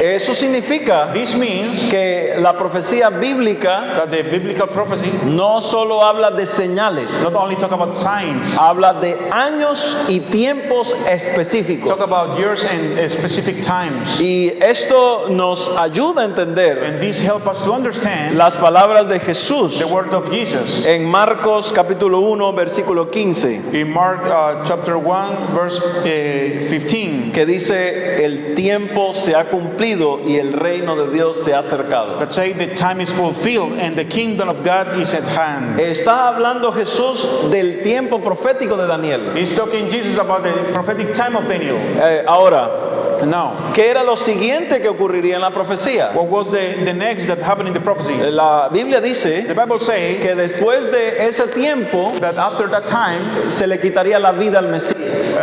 Eso significa This means que la profecía bíblica that the biblical prophecy no solo habla de señales, not only talk about signs, habla de años y tiempos específicos. talk about years and specific times. Y esto nos ayuda a entender And this help us to understand las palabras de Jesús the word of Jesus. en Marcos capítulo 1 versículo 15, In Mark chapter 1 verse 15, que dice, el tiempo se ha cumplido y el reino de Dios se ha acercado. that say the time is fulfilled and the kingdom of God is at hand. Está hablando Jesús del tiempo profético de Daniel. He's talking Jesus about the prophetic time of Daniel. Ahora, Now, ¿qué era lo siguiente que ocurriría en la profecía? what was the next that happened in the prophecy? La Biblia dice The Bible says que después de ese tiempo that after that time, se le quitaría la vida al Mesías.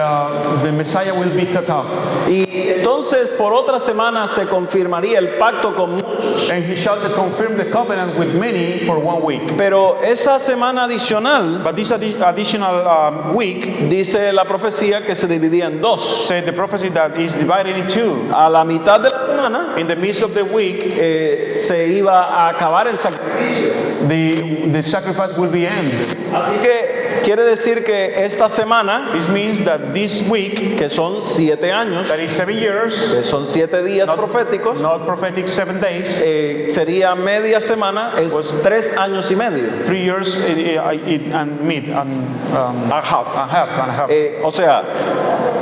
the Messiah will be cut off. Y entonces por otra semana se confirmaría el pacto con muchos. And he shall confirm the covenant with many for 1 week. Pero esa semana adicional, But this additional week, dice la profecía que se dividía en dos. said the prophecy that is divided in two. A la mitad de la semana In the midst of the week, se iba a acabar el sacrificio. the sacrifice will be ended. Así que quiere decir que esta semana, This means that this week, que son 7 años, that is 7 years, que son 7 días proféticos, not prophetic 7 days, sería media semana, es 3 años y medio. 3 years and mid, and A half. a half. O sea,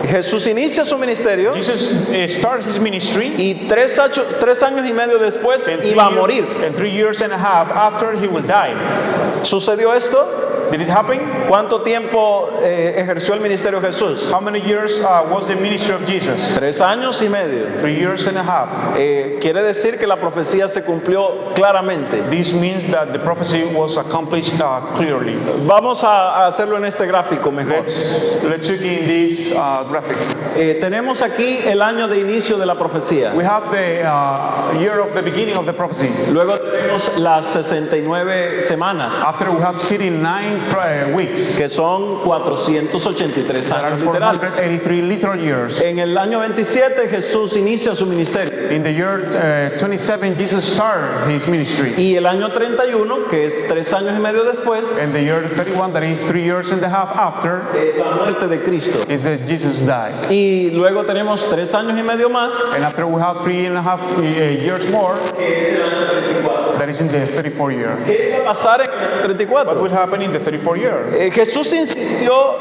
Jesús inicia su ministerio Jesus started his ministry, y 3 años y medio después and iba a morir. and 3 years and a half after he will die. ¿Sucedió esto? Did it happen? ¿Cuánto tiempo ejerció el ministerio Jesús? How many years was the ministry of Jesus? 3 años y medio. 3 years and a half. Quiere decir que la profecía se cumplió claramente. This means that the prophecy was accomplished clearly. Vamos a hacerlo en este gráfico mejor. Let's look in this graphic. Tenemos aquí el año de inicio de la profecía. We have the year of the beginning of the prophecy. Luego tenemos las 69 semanas, After we have seen 9 weeks, que son 483 that are años literal. 483 literal years. En el año 27 Jesús inicia su ministerio. In the year 27, Jesus started his ministry. Y el año 31, que es 3 años y medio después, And the year 31, that is 3 years and a half after, es la muerte de Cristo. is that Jesus died. Y luego tenemos 3 años y medio más, And after we have 3.5 years more, que es el año 34. that is in the 34 year. ¿Qué va a pasar en el año What 34? will happen in the 34 year? Jesús insistió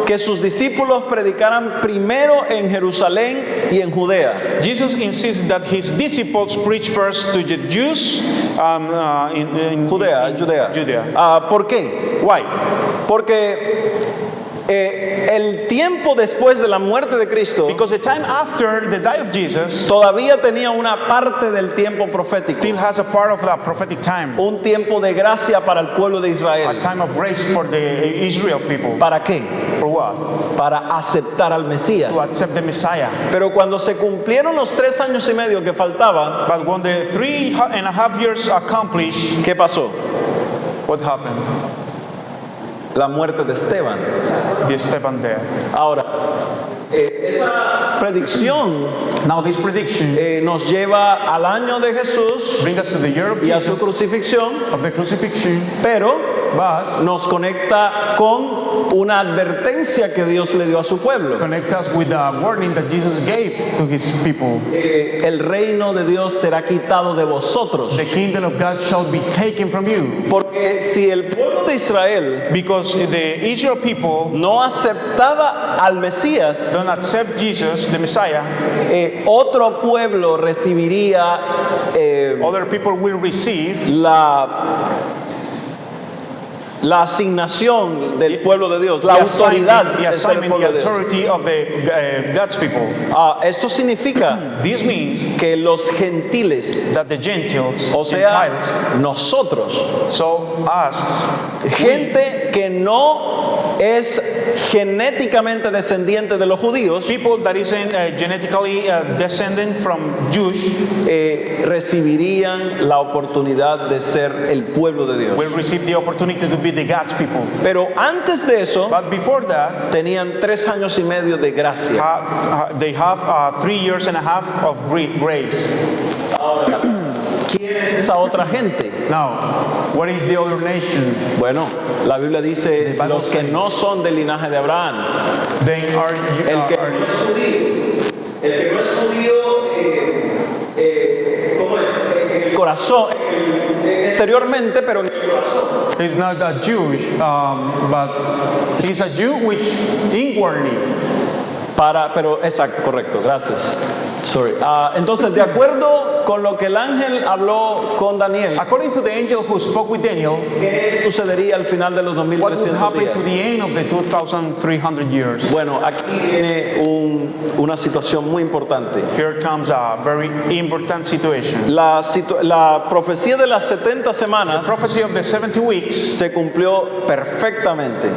que sus discípulos predicaran primero en Jerusalén y en Judea. Jesus insists that his disciples preach first to the Jews in Judea. ¿Por qué? Why? Porque el tiempo después de la muerte de Cristo Because the time after the die of Jesus todavía tenía una parte del tiempo profético, still has a part of that prophetic time, un tiempo de gracia para el pueblo de a Israel. time of grace for the Israel people. ¿Para qué? For what? Para aceptar al Mesías. To accept the Messiah. Pero cuando se cumplieron los 3 años y medio que faltaban, But when the 3.5 years accomplished, ¿qué pasó? what happened? La muerte de Esteban. The Stephen there. Ahora, esa predicción Now this prediction nos lleva al año de Jesús brings us to the year of y a su Jesus, crucifixión, of the crucifixion, pero but nos conecta con una advertencia que Dios le dio a su pueblo. connect us with the warning that Jesus gave to his people. El reino de Dios será quitado de vosotros. The kingdom of God shall be taken from you. Porque si el pueblo de Israel Because the Israel people no aceptaba al Mesías, don't accept Jesus, the Messiah, otro pueblo recibiría other people will receive la asignación del pueblo de Dios, la the autoridad assignment, de ser el pueblo de Dios. authority of the God's people. Esto significa This means que los gentiles, that the Gentiles, o sea, Gentiles, nosotros, so us, gente que no es genéticamente descendiente de los judíos, people that isn't genetically descendant from Jews, recibirían la oportunidad de ser el pueblo de Dios. will receive the opportunity to be the God's people. Pero antes de eso, But before that, tenían 3 años y medio de gracia. they have 3 years and a half of grace. Ahora, ¿quién es esa otra gente? Now, what is the other nation? Bueno, la Biblia dice los que no son del linaje de Abraham. They are, El que no es judío, ¿cómo es? En el corazón, exteriormente, pero en el corazón. he's not a Jewish, but he's a Jew which inwardly. Pero exacto, correcto, gracias. Sorry. Entonces, de acuerdo con lo que el ángel habló con Daniel, according to the angel who spoke with Daniel, ¿qué sucedería al final de los what would 2300 happen to días? the end of the 2,300 years? Bueno, aquí viene una situación muy importante. Here comes a very important situation. La profecía de las 70 The semanas prophecy of the 70 weeks se cumplió perfectamente.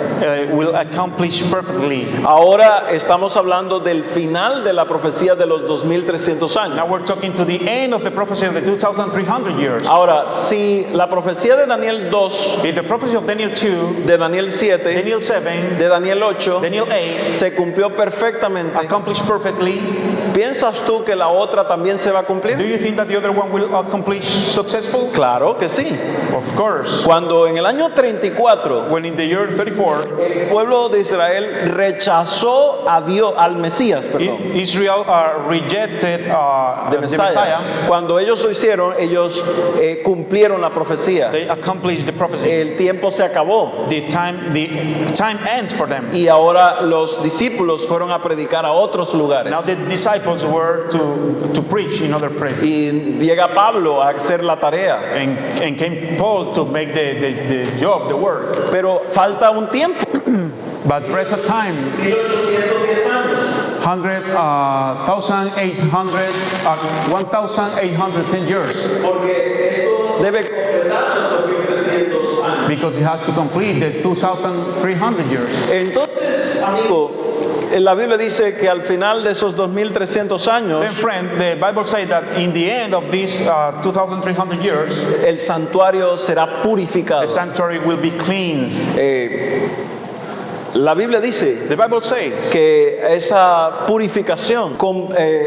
will accomplish perfectly. Ahora estamos hablando del final de la profecía de los 2300 años. Now we're talking to the end of the prophecy of the 2,300 years. Ahora, si la profecía de Daniel 2, In the prophecy of Daniel 2, de Daniel 7, Daniel 7, de Daniel 8 Daniel 8 se cumplió perfectamente, accomplished perfectly, ¿piensas tú que la otra también se va a do cumplir? you think that the other one will accomplish successful? Claro que sí. Of course. Cuando en el año 34 When in the year 34, el pueblo de Israel rechazó a Dios, al Mesías, perdón, Israel rejected de the Messiah. Cuando ellos lo hicieron, ellos cumplieron la profecía. They accomplished the prophecy. El tiempo se acabó The time ends for them. y ahora los discípulos fueron a predicar a otros lugares. Now the disciples were to preach in other places. Y llega Pablo a hacer la tarea. And came Paul to make the job, the work. Pero falta un tiempo. But rest of time, 1810 años. 1,810 years. Porque esto debe completar los 2300 años. Because it has to complete the 2,300 years. Entonces, amigo, la Biblia dice que al final de esos 2300 años, Then friend, the Bible says that in the end of these 2,300 years, el santuario será purificado. the sanctuary will be cleansed. La Biblia dice The Bible says que esa purificación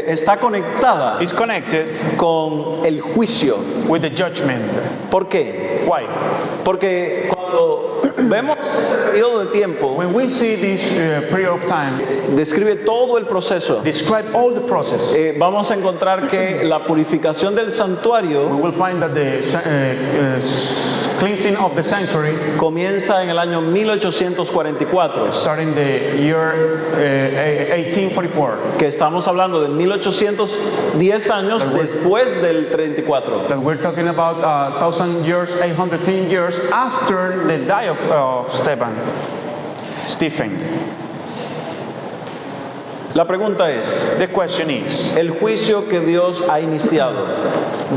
está conectada it's connected con el juicio. with the judgment. ¿Por qué? Why? Porque cuando vemos ese periodo de tiempo, When we see this period of time, describe todo el proceso. describe all the process, Vamos a encontrar que la purificación del we santuario will find that the cleansing of the sanctuary comienza en el año 1844, starting the year 1844. que estamos hablando de 1810 años después del 34. That we're talking about 1,000 years, 810 years after the die of Stephen. La pregunta es, The question is, el juicio que Dios ha iniciado,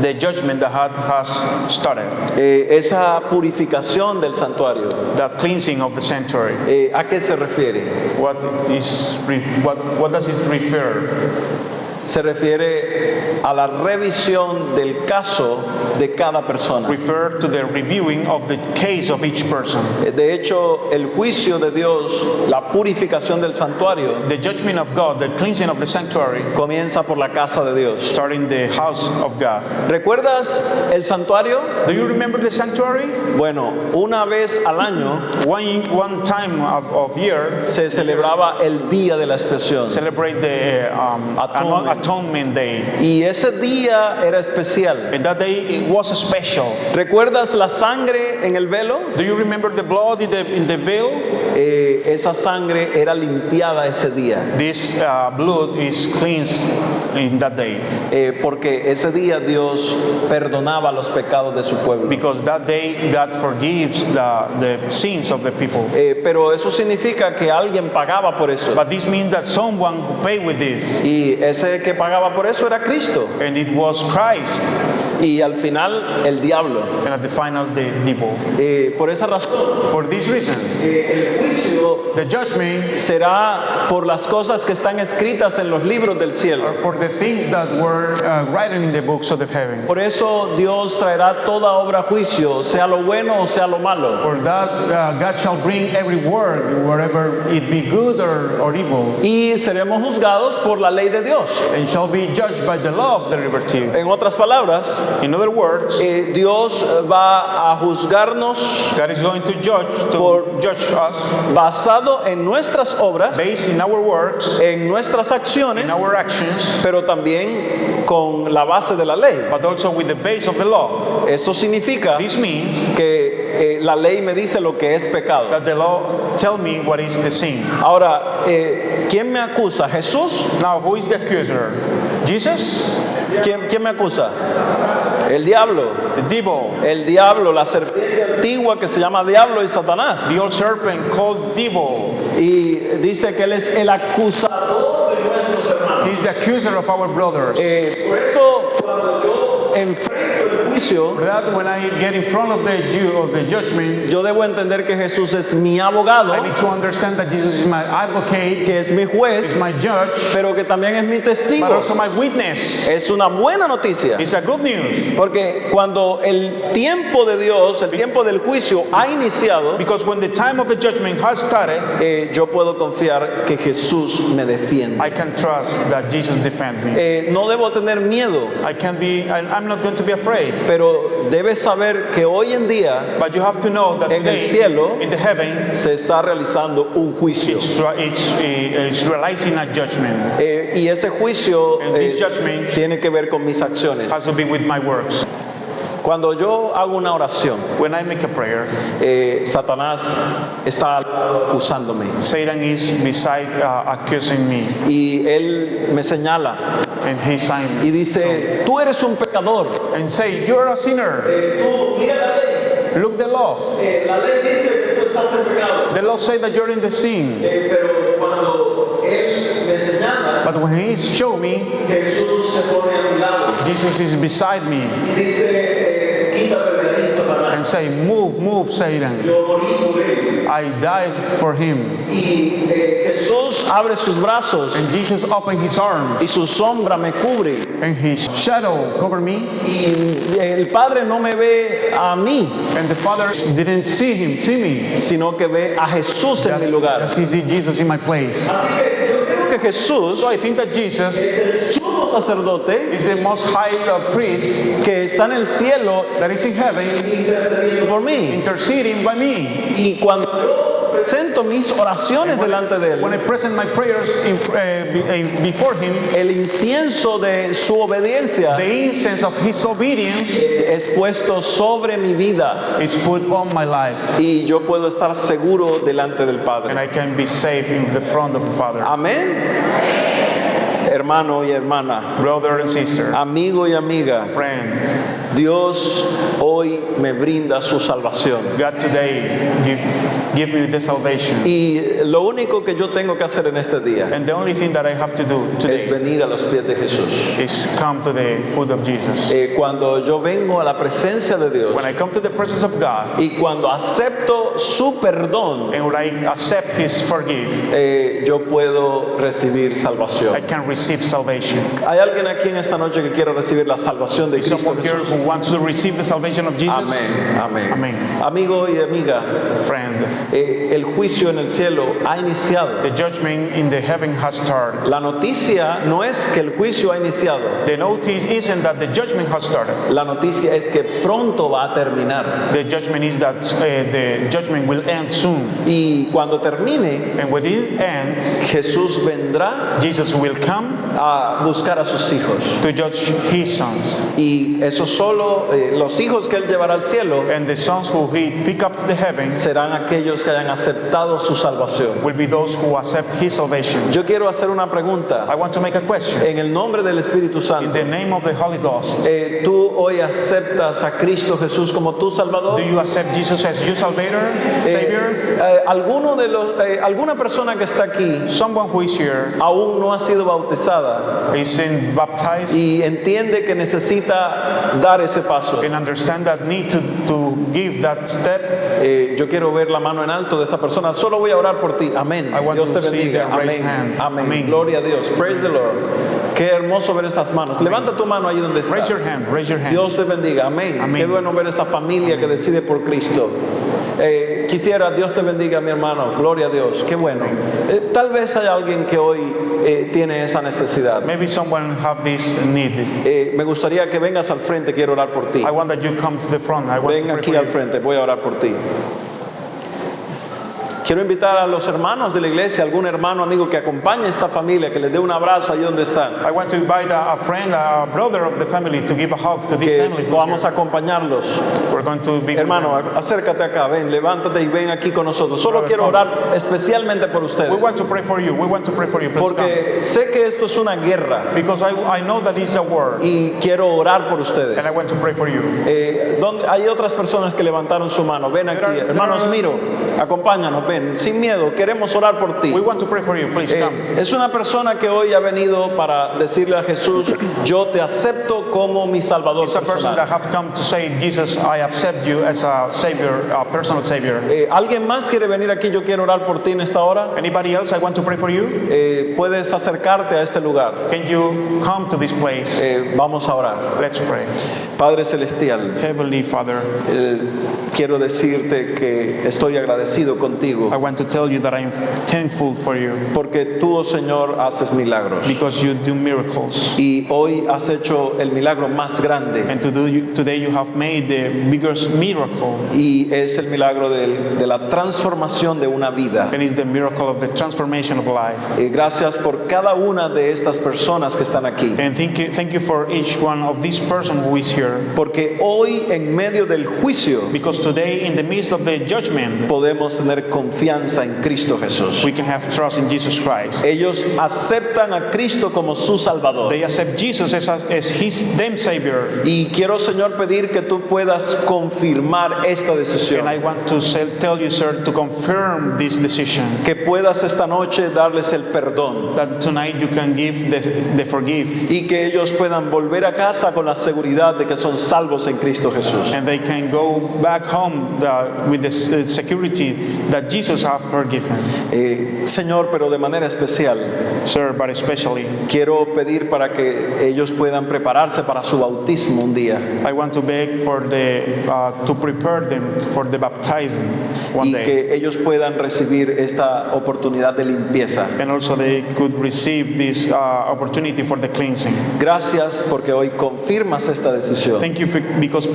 the judgment that has started, esa purificación del santuario, that cleansing of the sanctuary, ¿a qué se refiere? what does it refer? Se refiere a la revisión del caso de cada persona. Refer to the reviewing of the case of each person. De hecho, el juicio de Dios, la purificación del santuario, The judgment of God, the cleansing of the sanctuary, comienza por la casa de Dios. starting the house of God. ¿Recuerdas el santuario? Do you remember the sanctuary? Bueno, una vez al año One time of year, se celebraba el día de la expiación. celebrate the atonement day. Y ese día era especial. And that day it was special. ¿Recuerdas la sangre en el velo? Do you remember the blood in the veil? Esa sangre era limpiada ese día. This blood is cleansed in that day. Porque ese día Dios perdonaba los pecados de su pueblo. Because that day God forgives the sins of the people. Pero eso significa que alguien pagaba por eso. But this means that someone paid with this. Y ese que pagaba por eso era Cristo. And it was Christ. Y al final el diablo. And at the final, the devil. Por esa razón, For this reason, el juicio the judgment será por las cosas que están escritas en los libros del cielo. are for the things that were written in the books of the heaven. Por eso Dios traerá toda obra a juicio, sea lo bueno o sea lo malo. For that, God shall bring every word, wherever it be good or evil, Y seremos juzgados por la ley de Dios. and shall be judged by the law of the liberty. En otras palabras, In other words, Dios va a juzgarnos God is going to judge us basado en nuestras obras, based in our works, en nuestras acciones, in our actions, pero también con la base de la ley. but also with the base of the law. Esto significa This means que la ley me dice lo que es pecado. that the law tell me what is the sin. Ahora, ¿quién me acusa? ¿Jesús? Now, who is the accuser? Jesus, ¿Quién me acusa? El diablo. the devil, El diablo, la serpiente antigua que se llama diablo y Satanás. the old serpent called devil. Y dice que él es el acusador de nuestros hermanos. He's the accuser of our brothers. Por eso cuando yo enfrento el juicio, That when I get in front of the judgment, yo debo entender que Jesús es mi abogado, I need to understand that Jesus is my advocate, que es mi is juez, my judge, pero que también es mi but testigo. also my witness. Es una buena noticia, It's a good news. porque cuando el tiempo de Dios, el tiempo del juicio ha iniciado, Because when the time of the judgment has started, yo puedo confiar que Jesús me defiende. I can trust that Jesus defends me. No debo tener miedo, I'm not going to be afraid. pero debes saber que hoy en día But you have to know that En el today, cielo, in the heaven, se está realizando un juicio. it's realizing a judgment. Y ese juicio And this judgment tiene que ver con mis acciones. has to be with my works. Cuando yo hago una oración, When I make a prayer, Satanás está acusándome Satan is beside accusing me, y él me señala and he's saying, y dice, tú eres un pecador. and say, you're a sinner. Tú, mira la ley. Look the law. La ley dice que tú estás en pecado. The law say that you're in the sin. Pero cuando él me señala, But when he show me, Jesús se pone a mi lado Jesus is beside me y dice, quítate de ahí, Satanás. and say, move, Satan. Yo morí por él. I died for him. Y Jesús abre sus brazos And Jesus opened his arms, y su sombra me cubre. and his shadow covered me. Y el Padre no me ve a mí, And the Father didn't see me. sino que ve a Jesús en mi lugar. As he see Jesus in my place. Así que yo creo que Jesús So I think that Jesus es el sumo sacerdote is the most high priest que está en el cielo that is in heaven, intercediendo por mí. interceding by me. Y cuando yo presento mis oraciones delante de When I él, present my prayers before him, el incienso de su obediencia the incense of his obedience es puesto sobre mi vida is put on my life, y yo puedo estar seguro delante del and Padre. I can be safe in the front of the Father. Amén. Hermano y hermana, Brother and sister, amigo y amiga, friend, Dios hoy me brinda su salvación. God today give me the salvation. Y lo único que yo tengo que hacer en este día And the only thing that I have to do es today venir a los pies de Jesús. is come to the foot of Jesus. Cuando yo vengo a la presencia de Dios When I come to the presence of God, y cuando acepto su perdón, and when I accept his forgive, yo puedo recibir salvación. I can receive salvation. ¿Hay alguien aquí en esta noche que quiere recibir la salvación de Cristo Someone here Jesús? who wants to receive the salvation of Jesus? Amén, amén. Amén. Amigo y amiga, Friend, el juicio en el cielo ha iniciado. the judgment in the heaven has started. La noticia no es que el juicio ha iniciado. The notice isn't that the judgment has started. La noticia es que pronto va a terminar. The judgment is that the judgment will end soon. Y cuando termine, And when it ends, Jesús vendrá Jesus will come a buscar a sus hijos. to judge his sons. Y eso solo, los hijos que Él llevará al cielo And the sons who he pick up to the heavens serán aquellos que hayan aceptado su salvación. will be those who accept his salvation. Yo quiero hacer una pregunta. I want to make a question. En el nombre del Espíritu In Santo, the name of the Holy Ghost, ¿tú hoy aceptas a Cristo Jesús como tu Salvador? do you accept Jesus as your Savior? ¿Alguna persona que está aquí Someone who is here aún no ha sido bautizada is in baptized y entiende que necesita dar ese paso? and understand that need to give that step? Yo quiero ver la mano en alto de esa persona. Solo voy a orar por ti. Amén. I want Dios te to see bendiga. the raised Amén. hand. Amén. Amén. Gloria a Dios. Praise the Lord. Qué hermoso ver esas manos. Levanta tu mano ahí donde estás. Raise your hand. Raise your hand. Dios te bendiga. Amén. Amén. Qué bueno ver esa familia que decide por Cristo. Quisiera, Dios te bendiga, mi hermano. Gloria a Dios. Qué bueno. Tal vez hay alguien que hoy tiene esa necesidad. Maybe someone have this need. Me gustaría que vengas al frente. Quiero orar por ti. I want that you come to the front. I want Ven to pray aquí for al you. frente. Voy a orar por ti. Quiero invitar a los hermanos de la iglesia, algún hermano, amigo que acompañe a esta familia, que les dé un abrazo ahí donde están. I want to invite a friend, a brother of the family to give a hug to this Que family. podamos acompañarlos. We're going to be Hermano, acércate acá, ven, levántate y ven aquí con nosotros. Solo quiero orar especialmente por ustedes. We want to pray for you. We want to pray for you. Please come. Porque sé que esto es una guerra Because I know that it's a war. y quiero orar por ustedes. And I want to pray for you. Hay otras personas que levantaron su mano. Ven aquí, hermanos Miro, acompáñanos, ven, sin miedo, queremos orar por ti. We want to pray for you. Please come. Es una persona que hoy ha venido para decirle a Jesús, yo te acepto como mi Salvador It's a person that personal. have come to say, Jesus, I accept you as a savior, a personal savior. ¿Alguien más quiere venir aquí? Yo quiero orar por ti en esta hora. Anybody else? I want to pray for you. Puedes acercarte a este lugar. Can you come to this place? Vamos a orar. Let's pray. Padre Celestial, Heavenly Father, quiero decirte que estoy agradecido contigo I want to tell you that I'm thankful for you porque tú, oh Señor, haces milagros. because you do miracles. Y hoy has hecho el milagro más grande And today you have made the biggest miracle. y es el milagro de la transformación de una vida. And it's the miracle of the transformation of life. Gracias por cada una de estas personas que están aquí. And thank you for each one of this person who is here. Porque hoy en medio del juicio Because today, in the midst of the judgment, podemos tener confianza en Cristo Jesús. we can have trust in Jesus Christ. Ellos aceptan a Cristo como su Salvador. They accept Jesus as them Savior. Y quiero, Señor, pedir que tú puedas confirmar esta decisión. And I want to tell you, sir, to confirm this decision. Que puedas esta noche darles el perdón. That tonight you can give the forgive. Y que ellos puedan volver a casa con la seguridad de que son salvos en Cristo Jesús. And they can go back home with the security that Jesus has forgiven. Señor, pero de manera especial, Sir, but especially, quiero pedir para que ellos puedan prepararse para su bautismo un día. I want to beg for to prepare them for the baptism one Y day. que ellos puedan recibir esta oportunidad de limpieza. And also they could receive this opportunity for the cleansing. Gracias porque hoy confirmas esta decisión. Thank you because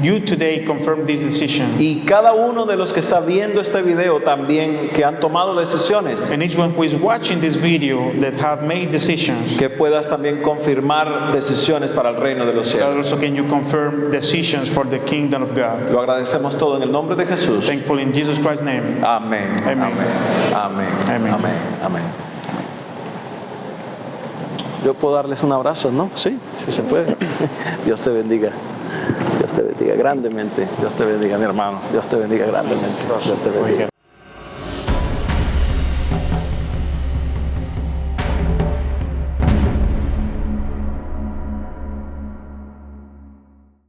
you today confirmed this decision. Y cada uno de los que está viendo este video también que han tomado decisiones, And each one who is watching this video that have made decisions, que puedas también confirmar decisiones para el reino de los that cielos. also can you confirm decisions for the kingdom of God. Lo agradecemos todo en el nombre de Jesús. Thankful in Jesus Christ's name. Amén. Amén. Amén. Amén. Amén. Amén. Amén. Yo puedo darles un abrazo, ¿no? Sí, sí se puede. Dios te bendiga. Dios te bendiga grandemente. Dios te bendiga, mi hermano. Dios te bendiga grandemente. Dios te bendiga.